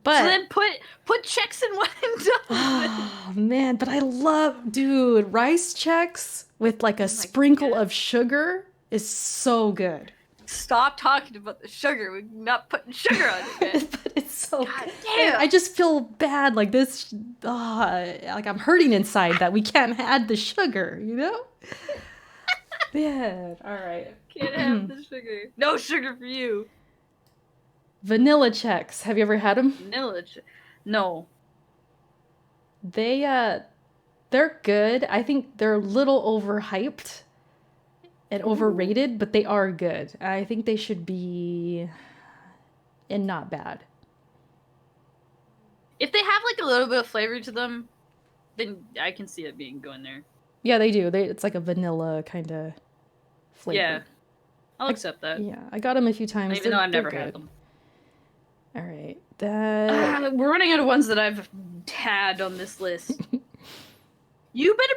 But so then put Chex in one and done. Oh man, but I love, dude, Rice Chex with like a sprinkle of sugar is so good. Stop talking about the sugar. We're not putting sugar on it, man. But it's so God good. damn. I just feel bad, like this, like I'm hurting inside that we can't add the sugar, you know? Man, all right. Can't have the sugar. No sugar for you. Vanilla Chex, have you ever had them? Vanilla. No. They're good. I think they're a little overhyped and overrated, but they are good. I think they should be and not bad. If they have like a little bit of flavor to them, then I can see it being going there. Yeah, they do. It's like a vanilla kind of flavor. Yeah, I'll accept that. Yeah, I got them a few times. Even though I've never had them. All right, we're running out of ones that I've had on this list. You better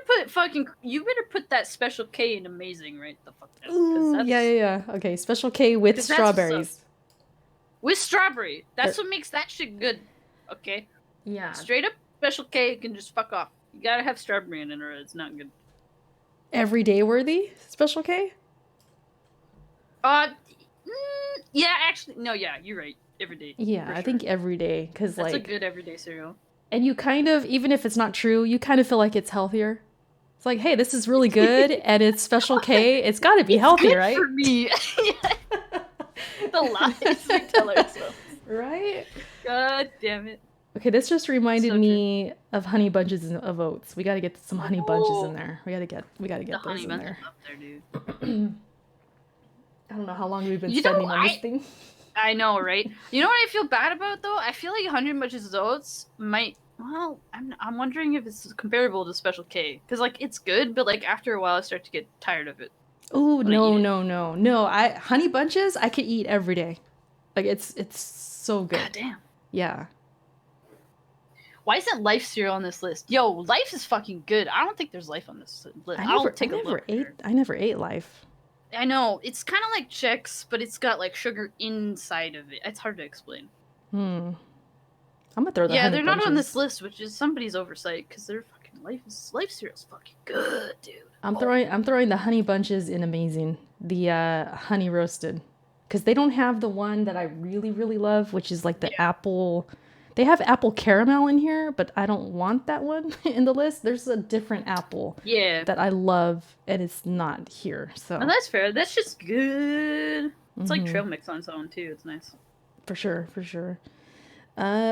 put that Special K in amazing right the fuck now. Ooh, yeah. Okay, Special K with strawberries. With strawberry. That's what makes that shit good. Okay? Yeah. Straight up Special K can just fuck off. You gotta have strawberry in it or it's not good. Everyday worthy Special K? Yeah, actually, no, yeah, you're right. Everyday. Yeah, I think everyday, because that's a good everyday cereal. And you kind of, even if it's not true, you kind of feel like it's healthier. It's like, hey, this is really good, and it's Special K. It's got to be healthy, good right? For me. The lies we tell ourselves. Right? God damn it. Okay, this just reminded So true. me of honey bunches of oats. We got to get some honey bunches in Oh, there. We got to the get those honey in bunch is there. up there, dude. I don't know how long we've been You know, spending on this I thing. I know, right? You know what I feel bad about though? I feel like Honey Bunches of Oats might. Well, I'm wondering if it's comparable to Special K because like it's good, but like after a while I start to get tired of it Oh, when I eat no, it. no, no. No, I honey bunches I could eat every day. Like it's so God good. damn. Yeah. Why isn't Life cereal on this list? Yo, Life is fucking good. I don't think there's Life on this list. I'll take a look. I never ate Life. I know it's kind of like Chex, but it's got like sugar inside of it. It's hard to explain. Hmm. I'm gonna throw the Yeah, honey they're not on this bunches. list, which is somebody's oversight because their fucking Life cereal's fucking good, dude. I'm throwing the honey bunches in amazing. The honey roasted. Cuz they don't have the one that I really really love, which is like the Yeah, apple. They have apple caramel in here, but I don't want that one in the list. There's a different apple yeah. that I love and it's not here. And So, that's fair. That's just good. It's like trail mix on its own too. It's nice. for sure, for sure.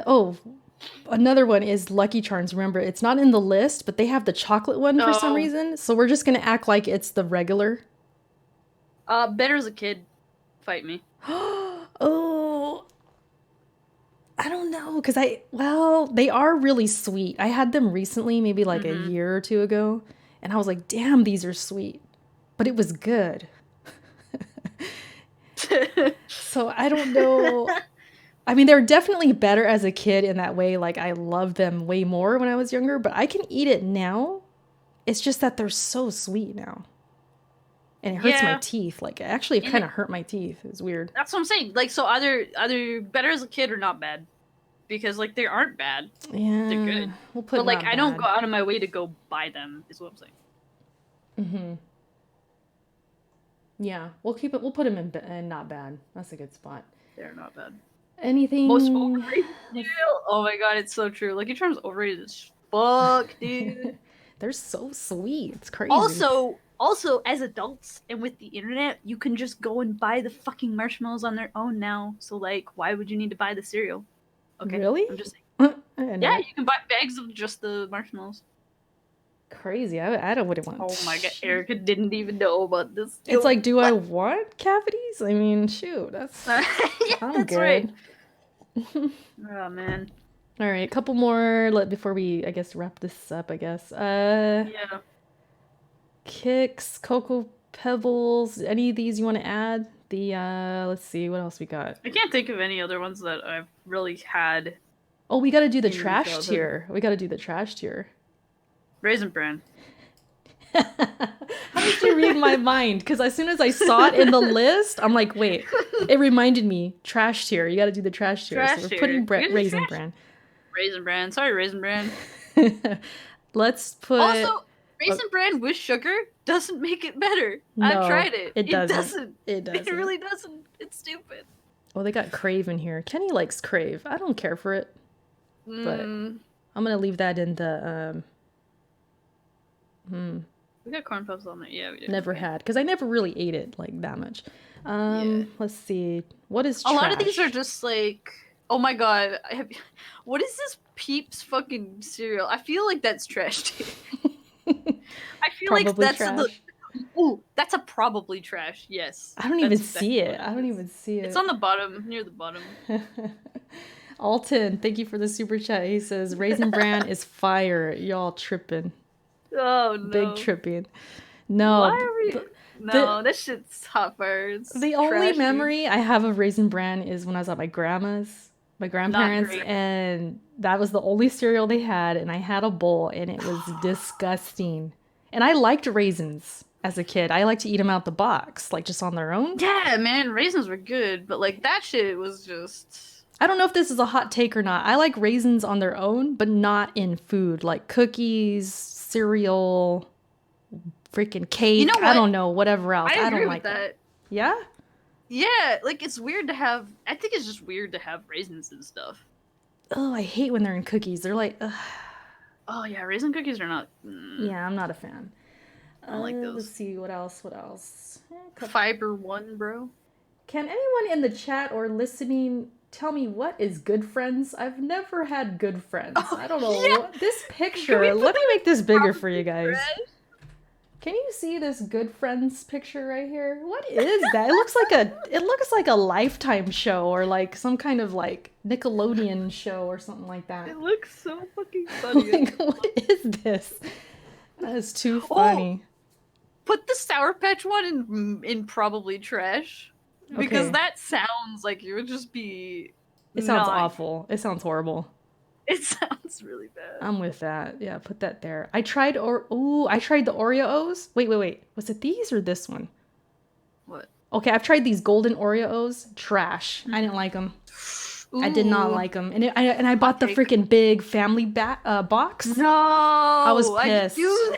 Oh, another one is Lucky Charms. Remember, it's not in the list, but they have the chocolate one for some Oh, reason. So we're just gonna act like it's the regular. better as a kid. Fight me. Oh, I don't know, cause well, they are really sweet. I had them recently, maybe like a Mm-hmm. year or two ago, and I was like, damn, these are sweet. But it was good. So I don't know. I mean, they're definitely better as a kid in that way. Like, I loved them way more when I was younger, but I can eat it now. It's just that they're so sweet now. And it hurts my Yeah, teeth. Like, actually, it and kind of hurt my teeth. It's weird. that's what I'm saying. Like, so either better as a kid or not bad, because like they aren't bad. They're Yeah, good, we'll put but like not I don't go bad. out of my way to go buy them. Is what I'm saying. Mm-hmm. Yeah, we'll keep it. We'll put them in not bad. That's a good spot. They're not bad. Most Anything? overrated cereal. Oh my god, it's so true. Lucky Charms overrated as fuck, dude. They're so sweet. It's crazy. Also, as adults and with the internet, you can just go and buy the fucking marshmallows on their own now. So like, why would you need to buy the cereal? Okay, Really? I'm just saying. I Yeah, never. you can buy bags of just the marshmallows. Crazy. I don't wouldn't Oh my god, want. Erica didn't even know about this. It's Yo, like, do I what? want cavities? I mean, shoot, Yeah, I'm that's right. good. Oh man. All right, a couple more before we, I guess, wrap this up. I guess. Yeah. Kicks, Cocoa Pebbles. Any of these you want to add? The let's see, what else we got? I can't think of any other ones that I've really had Oh, we got to do the in my trash childhood. tier. We got to do the trash tier. Raisin Bran. How did you read my mind? Because as soon as I saw it in the list, I'm like, wait. It reminded me, trash tier. You got to do the trash tier. So Trash we're tier. putting We gotta do Raisin trash. Bran. Raisin Bran. Sorry, Raisin Bran. Let's Also, put. Uh, Raisin Bran with sugar doesn't make it better. I've no, tried it. it It doesn't. doesn't. It It doesn't. really doesn't. It's stupid. Well, they got Crave in here. Kenny likes Crave. I don't care for it, but Mm, I'm gonna leave that in the we got corn puffs on there. Yeah, we do. never Okay. had because I never really ate it like that much. Yeah. Let's see. What is A lot of these are trash? just like, oh my god, what is this Peeps fucking cereal? I feel like that's trash too. I feel like Probably that's the. trash. Ooh, that's a probably trash. Yes, I don't even that's see exactly it. what I it don't is. even see It's it. on the bottom, near the bottom. Alton, thank you for the super chat. He says Raisin Bran is fire. Y'all tripping. Oh Big no. tripping. Why No, are we? the No, that shit's hot fire. It's the only trash, dude. memory I have of Raisin Bran is when I was at my grandma's, my Not grandparents, great. and that was the only cereal they had, and I had a bowl, and it was disgusting. And I liked raisins as a kid. I liked to eat them out the box, like just on their own. Yeah, man, raisins were good, but like that shit was just. I don't know if this is a hot take or not. I like raisins on their own, but not in food, like cookies, cereal, freaking You know cake. I what? don't know, whatever else. I I agree don't with like that. that. Yeah? Yeah, like it's weird to have. I think it's just weird to have raisins and stuff. Oh, I hate when they're in cookies. They're like, ugh. Oh yeah, raisin cookies are not. Yeah, I'm not a fan. I don't like Let's those. see, what else? What else? Fiber one, bro. Can anyone in the chat or listening tell me what is good friends? I've never had good friends. Oh, I don't know yeah. what this Can we picture. put Let me that make this bigger top for you guys. trash? Can you see this good friends picture right here? What is that? It looks like a Lifetime show or like some kind of like Nickelodeon show or something like that. It looks so fucking funny. Like, what is this? That is too Oh, funny. put the Sour Patch one in probably trash. Because Okay. that sounds like it would just be It sounds not- awful. It sounds horrible. It sounds really bad. I'm with that. Yeah, put that there. I tried the Oreos. Wait. Was it these or this one? What? Okay, I've tried these golden Oreos. Trash. I didn't like them. I did not like them. And I bought the freaking big family box. No, I was pissed. do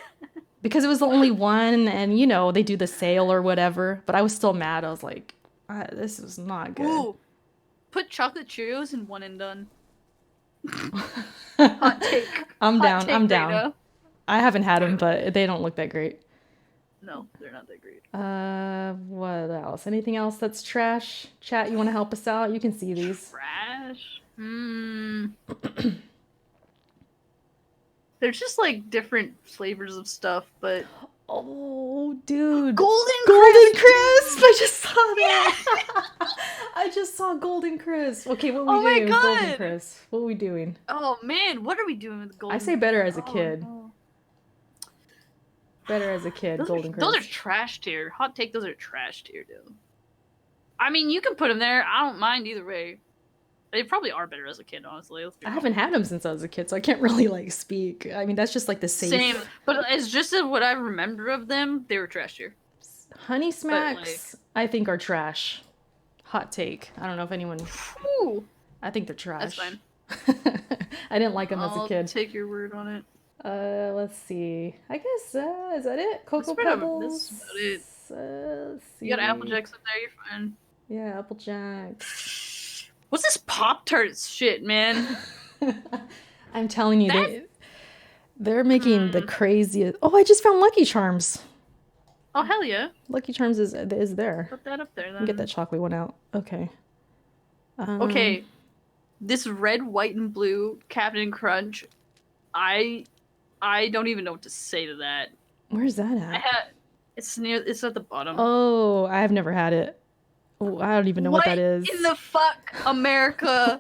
Because it was the only one, and you know, they do the sale or whatever. But I was still mad. I was like, this is not good. Ooh, put chocolate Cheerios in one and done. Hot take. I'm Hot down. take, I'm down. Dana. I haven't had them, but they don't look that great. No, they're not that great. What else? Anything else that's trash? Chat, you want to help us out? You can see these. Trash. There's just like different flavors of stuff, but Oh, dude. Golden Crisp! I just saw that. I just saw Golden Crisp. Okay, what are we doing with Golden God. Crisp? What are we doing? Oh man, what are we doing with Golden? I say better as a Oh, kid. no. Better as a kid, Golden Crisp. Those are trash tier. Hot take, those are trash tier, dude. I mean, you can put them there. I don't mind either way. They probably are better as a kid, honestly. Let's be I honest. haven't had them since I was a kid, so I can't really like speak. I mean, that's just like the safe. Same, but it's just what I remember of them. They were trash tier. Honey Smacks, I think, are trash. Hot take. I don't know if anyone. Ooh, I think they're trash. that's fine. I didn't like them as a I'll kid. take your word on it. Let's see. I guess is that it? Cocoa That's about- Pebbles. that's about it. Let's see. You got Apple Jacks up there, you're fine. Yeah, Apple Jacks. What's this Pop-Tart shit, man? I'm telling you, they're making the craziest. Oh, I just found Lucky Charms. Oh, hell yeah. Lucky Charms is there. Put that up there, then. Get that chocolate one out. Okay. Okay. This red, white, and blue Captain Crunch, I don't even know what to say to that. Where's that at? It's at the bottom. Oh, I've never had it. Oh, I don't even know what that is. In the fuck, America?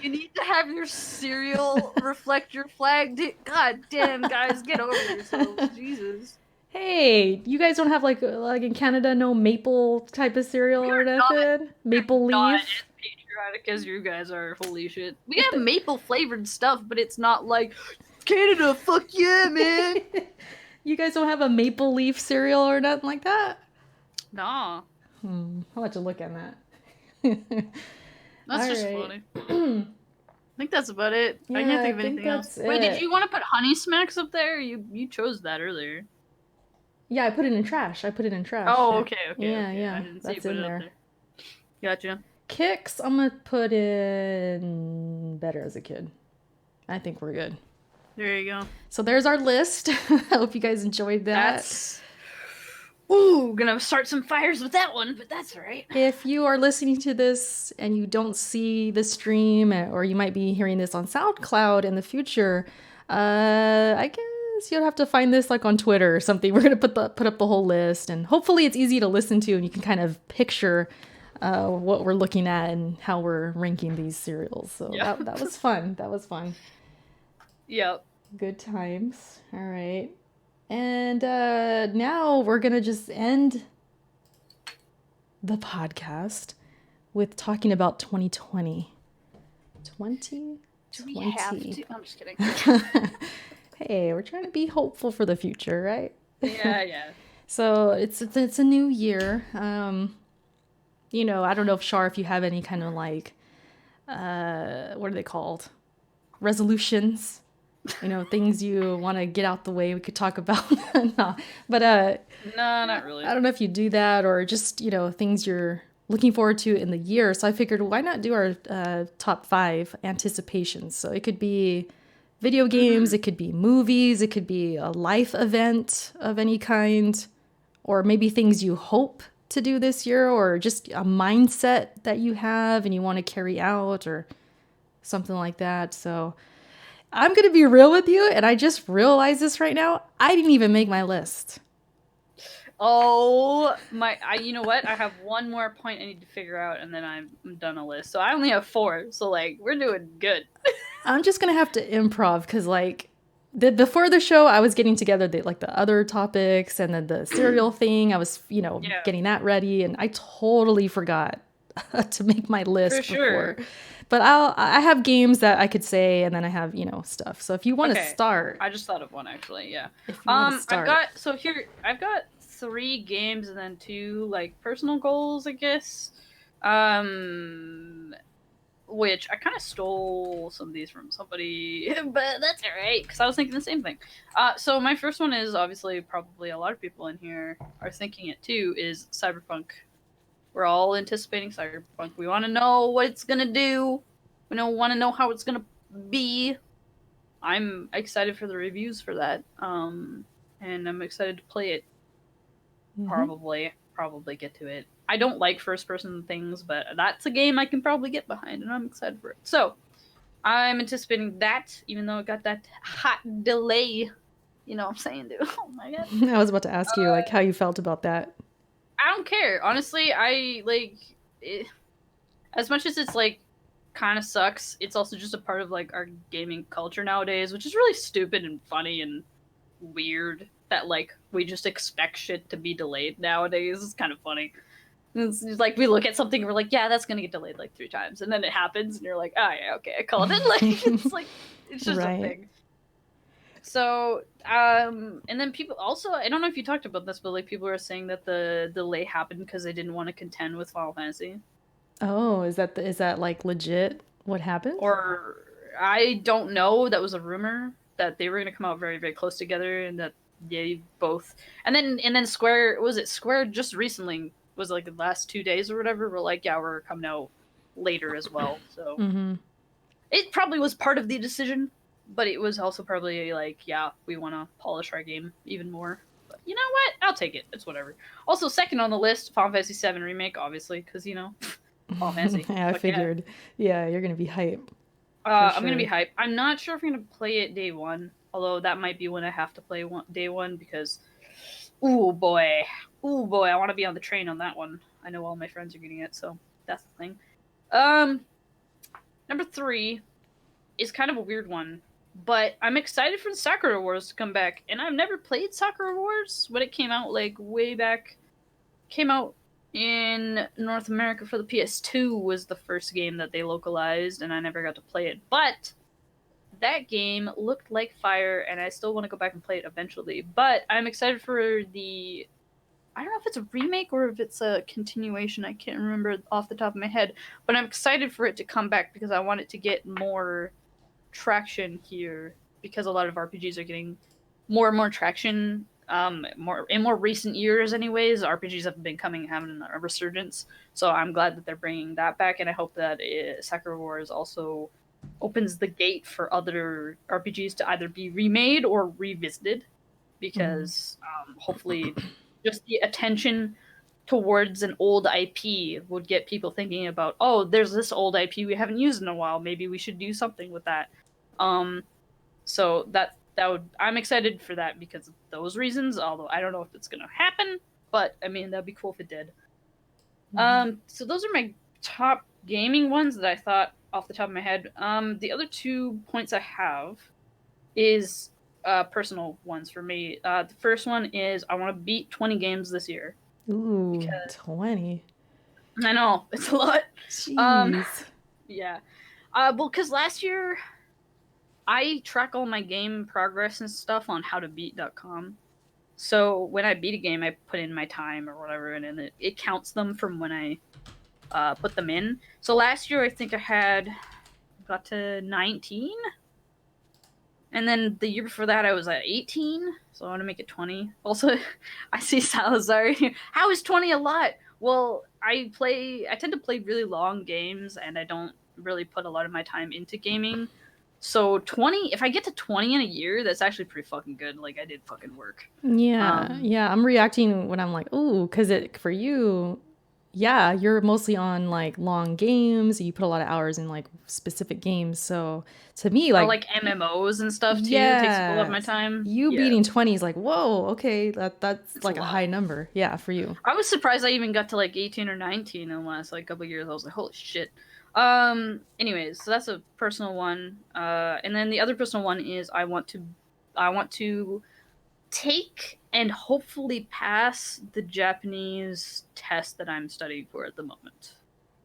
You need to have your cereal reflect your flag. God damn, guys, get over yourselves. Jesus. Hey, you guys don't have like in Canada no maple type of cereal or nothing? Maple Not leaf? as patriotic as you guys are. Holy shit. We have maple flavored stuff, but it's not like Canada. Fuck yeah, man. You guys don't have a maple leaf cereal or nothing like that? Nah. I'll have to look at that. That's just funny. I think that's about it. I Yeah, can't think I of think anything else. that's Wait, it. did you want to put Honey Smacks up there? You chose that earlier. Yeah, I put it in trash. Oh, okay. Yeah, okay. yeah, I didn't see that's you put in it there. up there. Gotcha. Kicks, I'm gonna put in better as a kid. I think we're good. There you go. So there's our list. I hope you guys enjoyed that. That's... Ooh, gonna start some fires with that one, but that's alright. If you are listening to this and you don't see the stream, or you might be hearing this on SoundCloud in the future, I guess you'll have to find this like on Twitter or something. We're gonna put up the whole list, and hopefully it's easy to listen to, and you can kind of picture what we're looking at and how we're ranking these cereals. So Yeah. that was fun. That was fun. Yep. Good times. All right. And now we're going to just end the podcast with talking about 2020. 2020. Do we have to? I'm just kidding. Hey, we're trying to be hopeful for the future, right? Yeah. So it's a new year. You know, I don't know if Char, if you have any kind of like, what are they called? Resolutions. You know, things you want to get out the way we could talk about. No. But No, not really. I don't know if you do that, or just, you know, things you're looking forward to in the year. So I figured, why not do our top 5 anticipations? So it could be video games, it could be movies, it could be a life event of any kind, or maybe things you hope to do this year, or just a mindset that you have and you want to carry out, or something like that. So I'm going to be real with you, and I just realized this right now. I didn't even make my list. Oh my! You know what? I have one more point I need to figure out, and then I'm done a list. So I only have 4. So like, we're doing good. I'm just going to have to improv because like before the show, I was getting together the other topics and then the cereal thing. I was, Yeah, getting that ready, and I totally forgot to make my for list before. sure. But I have games that I could say, and then I have, stuff. So if you want to Okay, start, I just thought of one actually. Yeah. if you want to I've start, got so here I've got 3 games and then 2 like personal goals, I guess. Um, which I kind of stole some of these from somebody, but that's alright because I was thinking the same thing. So my first one is obviously probably a lot of people in here are thinking it too. Is Cyberpunk. We're all anticipating Cyberpunk. We want to know what it's gonna do. We want to know how it's gonna be. I'm excited for the reviews for that. And I'm excited to play it. mm-hmm. Probably get to it. I don't like first person things, but that's a game I can probably get behind, and I'm excited for it. So I'm anticipating that, even though it got that hot delay. You know what I'm saying, dude? Oh my god. I was about to ask you like how you felt about that. I don't care. Honestly, I like it, as much as it's like kind of sucks. It's also just a part of like our gaming culture nowadays, which is really stupid and funny and weird that like we just expect shit to be delayed nowadays. It's kind of funny. It's like we look at something and we're like, yeah, that's gonna get delayed like 3 times, and then it happens, and you're like, oh yeah, okay, I called it. Like it's just a Right. thing. So, and then people also, I don't know if you talked about this, but like people are saying that the delay happened because they didn't want to contend with Final Fantasy, Oh, is that like legit? What happened? or I don't know. That was a rumor that they were going to come out very very close together, and that they both, and then Square, was it Square just recently, was it like the last 2 days or whatever, we're like, yeah, we're coming out later as well. So Mm-hmm. it probably was part of the decision, but it was also probably like, yeah, we want to polish our game even more. But you know what? I'll take it. It's whatever. Also, second on the list, Final Fantasy VII Remake, obviously, because, Final Fantasy. Yeah, I Fuck yeah. figured. Yeah, you're gonna be hype for I'm going to be sure. hyped. I'm not sure if I'm going to play it day one, although that might be when I have to play day one because, ooh boy. Ooh boy, I want to be on the train on that one. I know all my friends are getting it, so that's the thing. Um, Number 3 is kind of a weird one, but I'm excited for the Sakura Wars to come back. And I've never played Sakura Wars when it came out, like way back. Came out in North America for the PS2 was the first game that they localized, and I never got to play it. But that game looked like fire, and I still want to go back and play it eventually. But I'm excited for the, I don't know if it's a remake or if it's a continuation. I can't remember off the top of my head. But I'm excited for it to come back because I want it to get more traction here, because a lot of RPGs are getting more and more traction. More in more recent years, anyways, RPGs have been having a resurgence. So I'm glad that they're bringing that back, and I hope that Sakura Wars also opens the gate for other RPGs to either be remade or revisited, Mm-hmm. because hopefully, just the attention towards an old IP would get people thinking about, oh, there's this old IP we haven't used in a while. Maybe we should do something with that. Um, so that would, I'm excited for that because of those reasons. Although I don't know if it's gonna happen, but I mean that'd be cool if it did. Mm-hmm. So those are my top gaming ones that I thought off the top of my head. The other 2 points I have is personal ones for me. The first one is I want to beat 20 games this year, Ooh, because 20. I know it's a lot. Um, Jeez. yeah. Well, because last year I track all my game progress and stuff on howtobeat.com. So when I beat a game, I put in my time or whatever, and then it counts them from when I put them in. So last year, I think I got to 19, and then the year before that, I was at 18. So I want to make it 20. Also, I see Salazar here. How is 20 a lot? Well, I tend to play really long games, and I don't really put a lot of my time into gaming. So 20, if I get to 20 in a year, that's actually pretty fucking good. Like I did fucking work. Yeah, yeah. I'm reacting when I'm like, ooh, because it for you, yeah, you're mostly on like long games. You put a lot of hours in like specific games. So to me, Or like, like MMOs and stuff too takes up a lot of my yes, time. you Yeah, beating 20 is like, whoa, okay, that's it's a like a lot. high number. Yeah, for you. I was surprised I even got to like 18 or 19 in the last like couple of years. I was like, holy shit. Anyways, so that's a personal one. And then the other personal one is I want to take and hopefully pass the Japanese test that I'm studying for at the moment,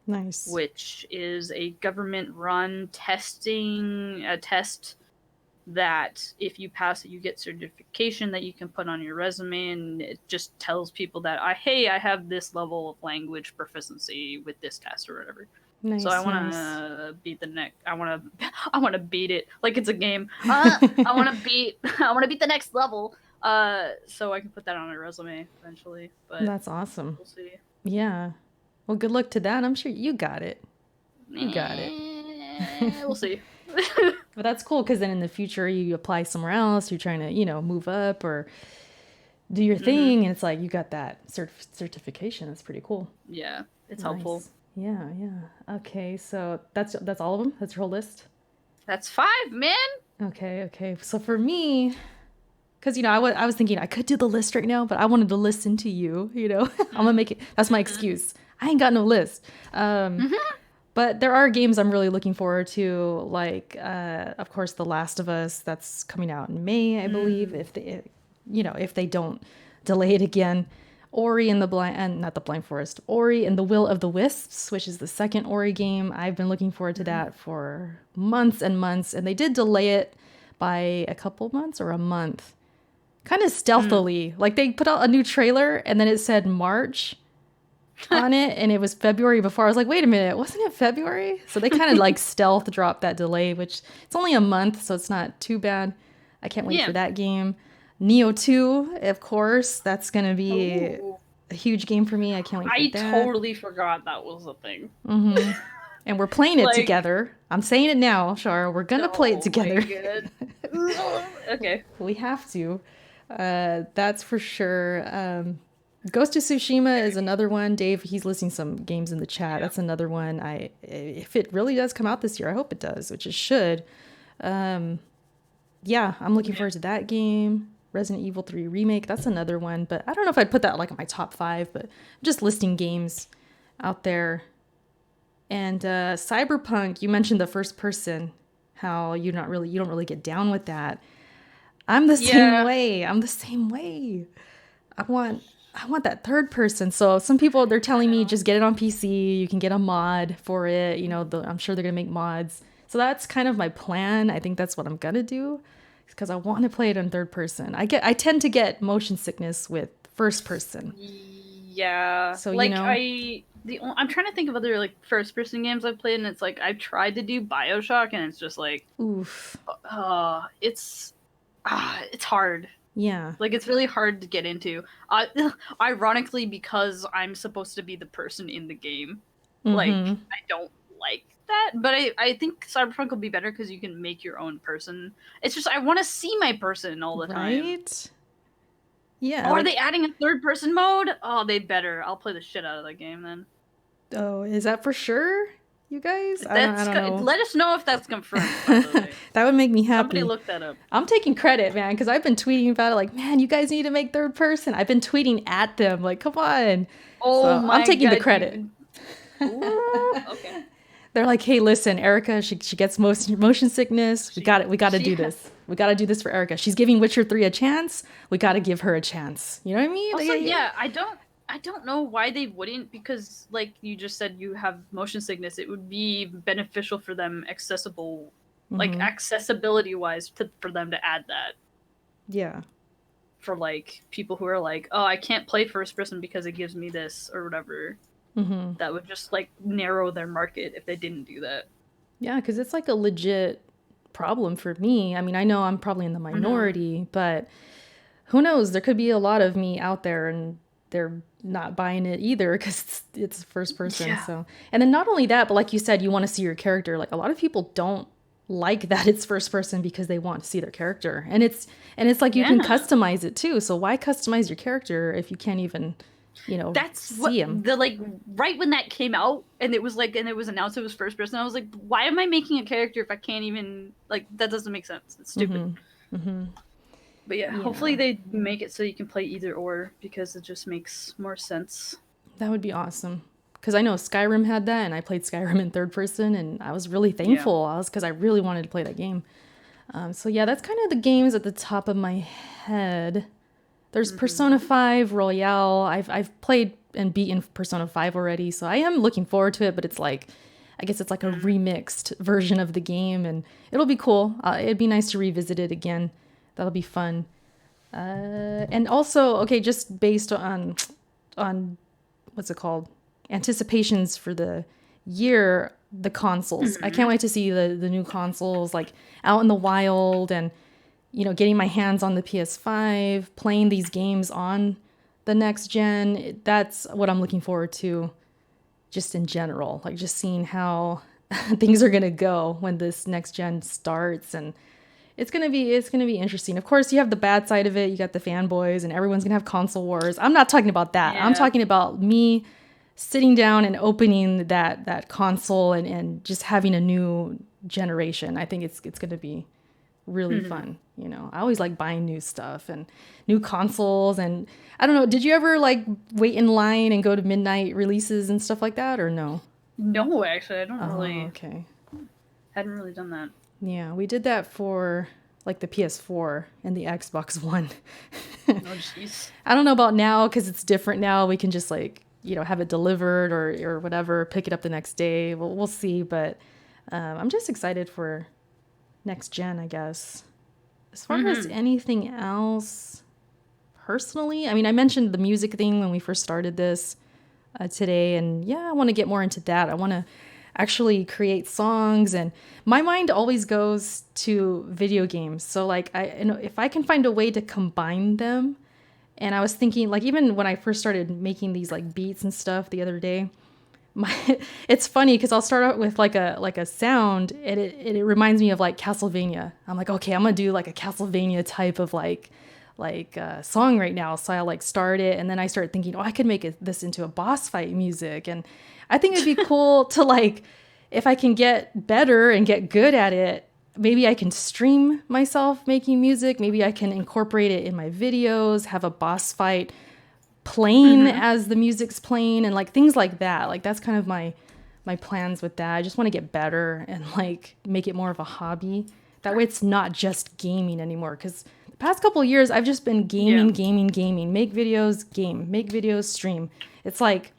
Nice. which is a government run testing a test that if you pass it you get certification that you can put on your resume, and it just tells people that I have this level of language proficiency with this test or whatever. So I Nice, want nice. to beat the next. I want to beat it like it's a game. I want to beat. I want to beat the next level. So I can put that on my resume eventually. But That's awesome. we'll see. Yeah. Well, good luck to that. I'm sure you got it. You got it. We'll see. But that's cool because then in the future you apply somewhere else, you're trying to, move up or do your hmm thing, and it's like you got that certification. That's pretty cool. Yeah, it's helpful. Nice. Yeah, yeah. Okay, so that's all of them. That's your whole list. That's 5, man. Okay, okay. So for me, because I was thinking I could do the list right now, but I wanted to listen to you. I'm gonna make it. That's my excuse. I ain't got no list. But there are games I'm really looking forward to, like of course, The Last of Us. That's coming out in May, I believe. If they don't delay it again. Ori and the Blind, and not the Blind Forest, Ori and the Will of the Wisps, which is the second Ori game. I've been looking forward to that for months and months, and they did delay it by a couple months or a month, kind of stealthily. Like they put out a new trailer and then it said March on it, and it was February before. I was like, wait a minute, wasn't it February? So they kind of like stealth dropped that delay, which it's only a month, so it's not too bad. I can't wait Yeah. for that game. Neo 2, of course, that's going to be Ooh. a huge game for me. I can't wait for I that. totally forgot that was a thing. And we're playing it Like, together. I'm saying it now, Char. We're going to play it oh my together. god. Okay. We have to. That's for sure. Ghost of Tsushima is another one. Dave, he's listing some games in the chat. Yeah. That's another one. If it really does come out this year, I hope it does, which it should. Yeah, I'm looking forward to that game. Resident Evil 3 Remake, that's another one, but I don't know if I'd put that like in my top 5, but I'm just listing games out there. And Cyberpunk, you mentioned the first person, how you don't really get down with that. I'm the same Yeah. way. I'm the same way. I want that third person. So some people, they're telling me just get it on PC. You can get a mod for it. I'm sure they're gonna make mods. So that's kind of my plan. I think that's what I'm gonna do, because I want to play it in third person. I tend to get motion sickness with first person. Yeah. So Like I'm trying to think of other like first person games I've played, and it's like I've tried to do BioShock, and it's just like, oof, it's hard. yeah, Like it's really hard to get into. Ironically, because I'm supposed to be the person in the game, like I don't like that. But I think Cyberpunk will be better because you can make your own person. It's just I want to see my person all the time. right, yeah. Oh, are they adding a third person mode? Oh, they better. I'll play the shit out of that game then. Oh, is that for sure, you guys? I don't know. Let us know if that's confirmed. By the way. That would make me happy. Somebody look that up. I'm taking credit, man, because I've been tweeting about it. Like, man, you guys need to make third person. I've been tweeting at them. Like, come on. Oh So my I'm taking god, the credit. Ooh, okay. They're like, hey, listen, Erica, she gets motion sickness. We got to do this. We got to do this for Erica. She's giving Witcher 3 a chance. We got to give her a chance. You know what I mean? Also, yeah, I don't know why they wouldn't, because like you just said, you have motion sickness. It would be beneficial for them, like accessibility wise, for them to add that. Yeah. For like people who are like, oh, I can't play first person because it gives me this or whatever. That would just like narrow their market if they didn't do that. Yeah, because it's like a legit problem for me. I mean, I know I'm probably in the minority, but who knows? There could be a lot of me out there and they're not buying it either because it's first person. Yeah. So, and then not only that, but like you said, you want to see your character. Like a lot of people don't like that it's first person because they want to see their character. And it's like you can Yeah. customize it too. So why customize your character if you can't even, That's what see him? the like right when that came out and it was announced it was first person. I was like, why am I making a character if I can't even like that doesn't make sense. It's stupid. But yeah, hopefully Yeah. they make it so you can play either or because it just makes more sense. That would be awesome. Because I know Skyrim had that, and I played Skyrim in third person, and I was really Yeah. thankful. Because I really wanted to play that game. So yeah, that's kind of the games at the top of my head. There's Persona 5 Royale. I've played and beaten Persona 5 already, so I am looking forward to it. But it's like, I guess it's like a remixed version of the game, and it'll be cool. It'd be nice to revisit it again. That'll be fun. And also, okay, just based on what's it called? Anticipations for the year, the consoles. I can't wait to see the new consoles like out in the wild and getting my hands on the PS5, playing these games on the next gen. That's what I'm looking forward to just in general. Like just seeing how things are going to go when this next gen starts, and it's gonna be interesting. Of course, you have the bad side of it. You got the fanboys, and everyone's gonna have console wars. I'm not talking about that. Yeah. I'm talking about me sitting down and opening that console and just having a new generation. I think it's gonna be really fun. I always like buying new stuff and new consoles. And I don't know. Did you ever like wait in line and go to midnight releases and stuff like that, or no? No, actually, I don't really Okay. hadn't really done that. Yeah, we did that for like the PS4 and the Xbox One. Oh jeez. I don't know about now because it's different now. We can just like, have it delivered or whatever, pick it up the next day. We'll see. But I'm just excited for next gen, I guess. As far as anything else, personally, I mean, I mentioned the music thing when we first started this today. And yeah, I want to get more into that. I want to actually create songs, and my mind always goes to video games. So like if I can find a way to combine them, and I was thinking like even when I first started making these like beats and stuff the other day, it's funny because I'll start out with like a sound, and it reminds me of like Castlevania. I'm like, okay, I'm gonna do like a Castlevania type of like song right now. So I like start it, and then I start thinking, oh, I could make this into a boss fight music. And I think it'd be cool to like, if I can get better and get good at it, maybe I can stream myself making music. Maybe I can incorporate it in my videos, have a boss fight playing as the music's playing, and like things like that. Like that's kind of my plans with that. I just want to get better and like make it more of a hobby. That way it's not just gaming anymore, because the past couple of years I've just been gaming, make videos, game, make videos, stream. It's like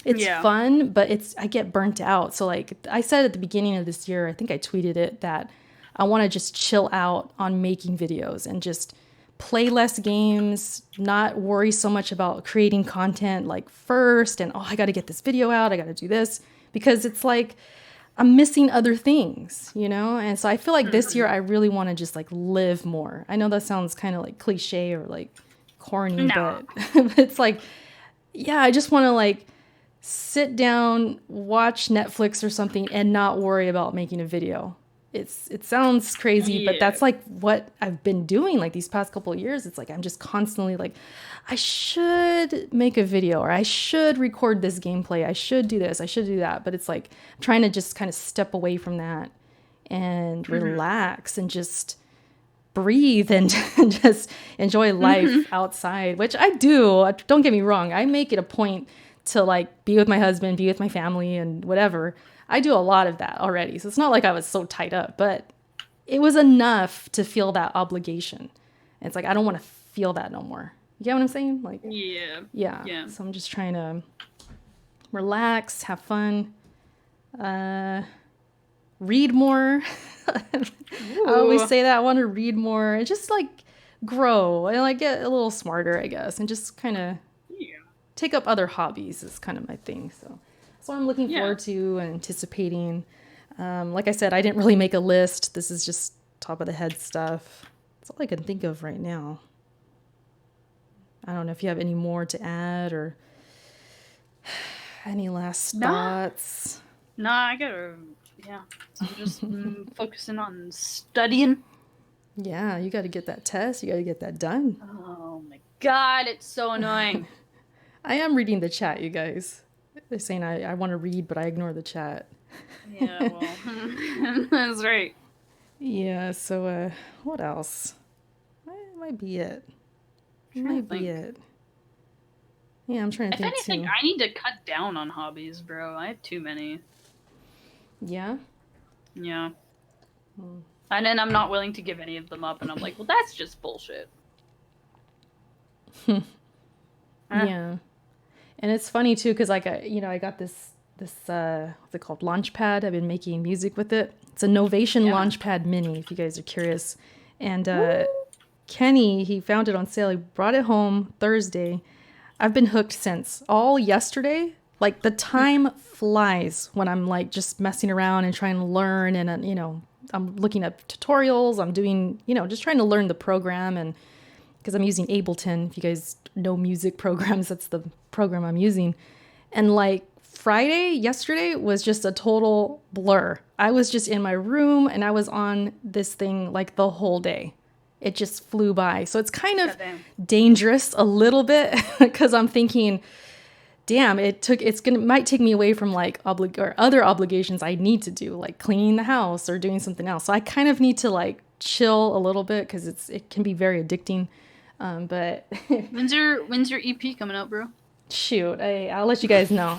it's fun, but I get burnt out. So like I said at the beginning of this year, I think I tweeted it, that I want to just chill out on making videos and just play less games, not worry so much about creating content like first and, oh, I got to get this video out, I got to do this, because it's like I'm missing other things, And so I feel like this year I really want to just like live more. I know that sounds kind of like cliche or like corny, but it's like, yeah, I just want to like sit down, watch Netflix or something, and not worry about making a video. It sounds crazy, but that's like what I've been doing like these past couple of years. It's like I'm just constantly like, I should make a video, or I should record this gameplay, I should do this, I should do that. But it's like I'm trying to just kind of step away from that and relax and just breathe and just enjoy life outside, which I do. Don't get me wrong. I make it a point to like be with my husband, be with my family and whatever. I do a lot of that already. So it's not like I was so tied up, but it was enough to feel that obligation. And it's like, I don't want to feel that no more. You get what I'm saying? Like, yeah. So I'm just trying to relax, have fun, read more. I always say that I want to read more and just like grow and like get a little smarter, I guess, and just kind of take up other hobbies is kind of my thing. So that's what I'm looking forward to and anticipating. Like I said, I didn't really make a list. This is just top of the head stuff. That's all I can think of right now. I don't know if you have any more to add or any last thoughts. No, I gotta, So I'm just focusing on studying. Yeah, you got to get that test. You got to get that done. Oh my god, it's so annoying. I am reading the chat, you guys. They're saying I want to read, but I ignore the chat. Yeah, well, that's right. Yeah, so what else? That might be it. Might be it. Yeah, I'm trying to If think anything, too. I need to cut down on hobbies, bro. I have too many. Yeah? Yeah. And then I'm not willing to give any of them up, and I'm like, well, that's just bullshit. Yeah. And it's funny too, because like I got this what's it called, Launchpad. I've been making music with it. It's a Novation Launchpad Mini, if you guys are curious. And Kenny, he found it on sale. He brought it home Thursday. I've been hooked since. All yesterday, like the time flies when I'm like just messing around and trying to learn, and I'm looking up tutorials. I'm doing just trying to learn the program, and because I'm using Ableton. If you guys know music programs, that's the program I'm using. And like yesterday was just a total blur. I was just in my room and I was on this thing like the whole day. It just flew by. So it's kind of dangerous a little bit because I'm thinking, damn, might take me away from like or other obligations I need to do, like cleaning the house or doing something else. So I kind of need to like chill a little bit because it can be very addicting. But when's your EP coming out, bro? Shoot, I'll let you guys know.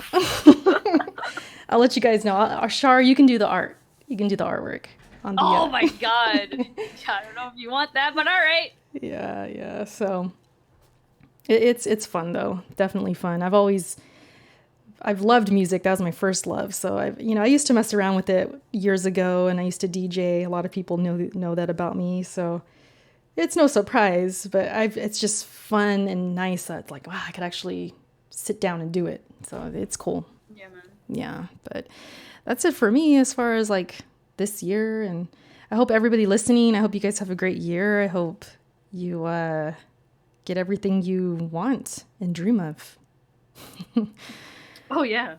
I'll let you guys know. Char, you can do the art. You can do the artwork on the. Oh my god! I don't know if you want that, but all right. Yeah. So it's fun though. Definitely fun. I've loved music. That was my first love. So I used to mess around with it years ago, and I used to DJ. A lot of people know that about me. So it's no surprise, but it's just fun and nice. That it's like, wow, I could actually sit down and do it. So it's cool. Yeah, man. Yeah, but that's it for me as far as like this year. And I hope everybody listening, I hope you guys have a great year. I hope you get everything you want and dream of. Oh, yeah.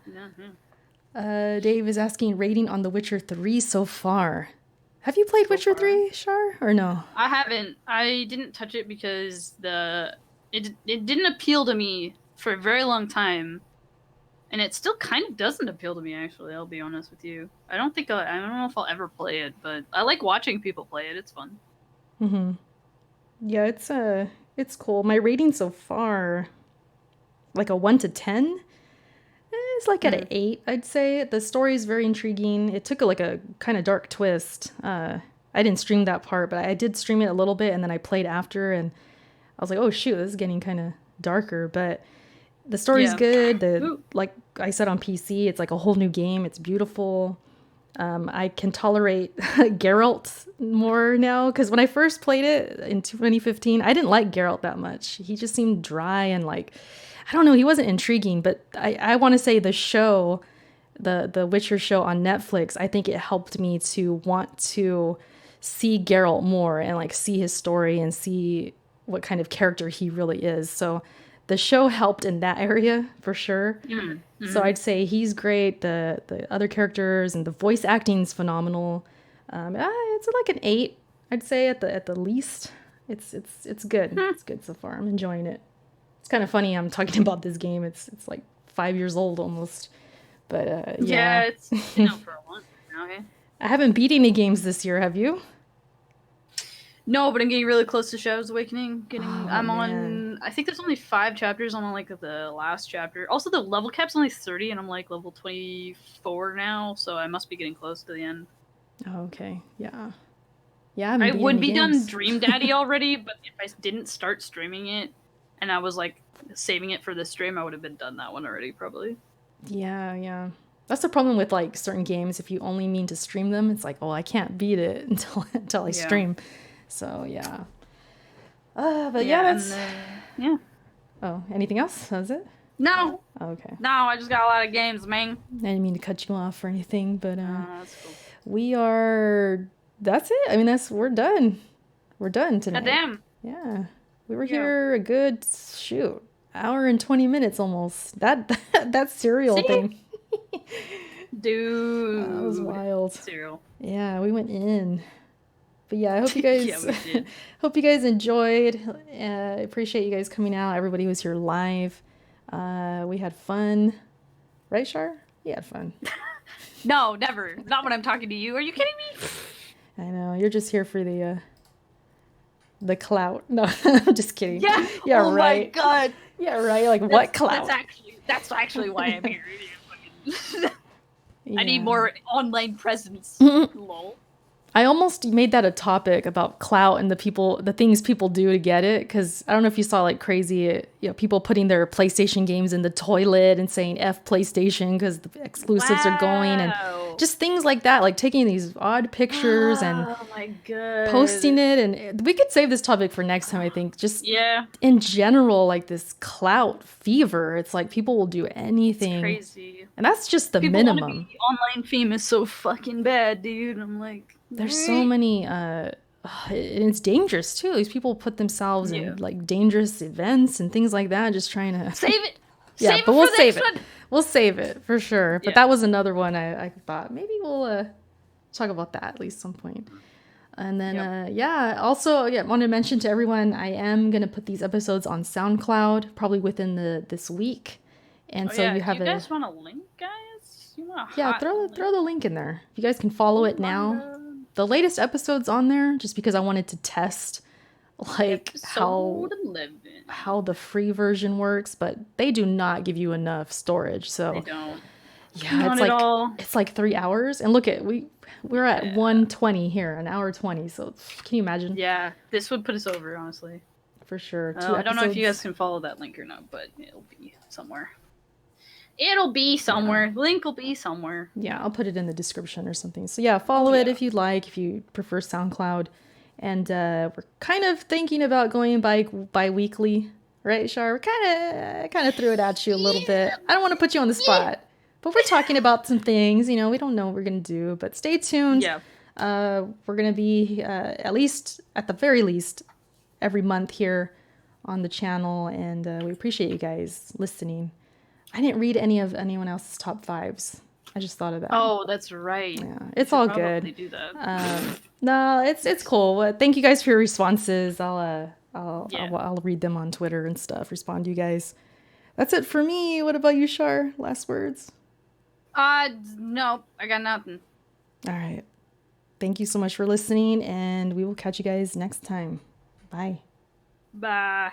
Dave is asking rating on The Witcher 3 so far. Have you played Witcher 3, Char, or no? I haven't. I didn't touch it because it didn't appeal to me for a very long time. And it still kind of doesn't appeal to me, actually. I'll be honest with you. I don't know if I'll ever play it, but I like watching people play it. It's fun. Mm-hmm. Yeah, it's cool. My rating so far, like a 1 to 10, it's like at an 8, I'd say. The story is very intriguing. It took a kind of dark twist. I didn't stream that part, but I did stream it a little bit, and then I played after, and I was like, oh shoot, this is getting kind of darker. But the story's good. Like I said, on PC, it's like a whole new game. It's beautiful. I can tolerate Geralt more now, because when I first played it in 2015, I didn't like Geralt that much. He just seemed dry and like, I don't know, he wasn't intriguing. But I want to say the show, the Witcher show on Netflix, I think it helped me to want to see Geralt more and like see his story and see what kind of character he really is. So the show helped in that area for sure. Mm-hmm. So I'd say he's great. The other characters and the voice acting is phenomenal. It's like an 8, I'd say at the least. It's good. It's good so far. I'm enjoying it. It's kind of funny I'm talking about this game. It's like 5 years old almost. But yeah, it's been out for a long time now. Okay. I haven't beat any games this year. Have you? No, but I'm getting really close to Shadows Awakening. On, I think there's only 5 chapters. I'm on like the last chapter. Also, the level cap's only 30, and I'm like level 24 now, so I must be getting close to the end. Oh, okay. Yeah. I would be done Dream Daddy already, but if I didn't start streaming it, and I was like saving it for the stream, I would have been done that one already, probably. Yeah. That's the problem with like certain games. If you only mean to stream them, it's like, oh, I can't beat it until I stream. So yeah. But that's yeah. Oh, anything else? That's it? No. Oh, okay. No, I just got a lot of games, man. I didn't mean to cut you off or anything, but that's cool. That's it. I mean, we're done. We're done tonight. Damn. Yeah. We were here a good hour and 20 minutes almost. That cereal thing. Dude. That was wild. Serial. Yeah, we went in. But yeah, I hope you Yeah, guys we did. hope you guys enjoyed. I appreciate you guys coming out. Everybody was here live. We had fun. Right, Char? We had fun. No, never. Not when I'm talking to you. Are you kidding me? I know. You're just here for the clout. No, I'm just kidding. Yeah. Yeah, Oh right. my god. Yeah, right. Like what clout? That's actually why I'm here. Yeah. I need more online presence. Lol. I almost made that a topic about clout and the things people do to get it. Because I don't know if you saw like crazy, people putting their PlayStation games in the toilet and saying F PlayStation because the exclusives are going, and just things like that, like taking these odd pictures and oh my god, posting it. And we could save this topic for next time, I think. Just yeah, in general, like this clout fever. It's like people will do anything. It's crazy. And that's just the people minimum. Want to be online famous so fucking bad, dude. I'm like, there's so many and it's dangerous too. These people put themselves in like dangerous events and things like that, just trying to save it. Yeah, save but it we'll for save the next it. one. We'll save it for sure. But that was another one I thought maybe we'll talk about that at least some point. And then also wanted to mention to everyone, I am gonna put these episodes on SoundCloud probably within this week. And so you have Do you guys want a link, guys? You want throw the link in there. You guys can follow it now. God. The latest episode's on there just because I wanted to test like how the free version works, but they do not give you enough storage. So they don't. Yeah, not it's like all. It's like 3 hours. And look at we're at 1:20 here, an hour 20. So can you imagine? Yeah, this would put us over, honestly. For sure. I don't know if you guys can follow that link or not, but it'll be somewhere. It'll be somewhere. The link will be somewhere. Yeah, I'll put it in the description or something. So yeah, follow it if you'd like, if you prefer SoundCloud. And we're kind of thinking about going bi-weekly, right, Char? We kind of threw it at you a little bit. I don't want to put you on the spot, but we're talking about some things. We don't know what we're gonna do, but stay tuned. Yeah. We're gonna be at the very least, every month here on the channel, and we appreciate you guys listening. I didn't read any of anyone else's top fives. I just thought of that. Oh, that's right. Yeah, it's all good. Do that. No, it's cool. Well, thank you guys for your responses. I'll read them on Twitter and stuff. Respond to you guys. That's it for me. What about you, Char? Last words? No, I got nothing. All right. Thank you so much for listening, and we will catch you guys next time. Bye. Bye.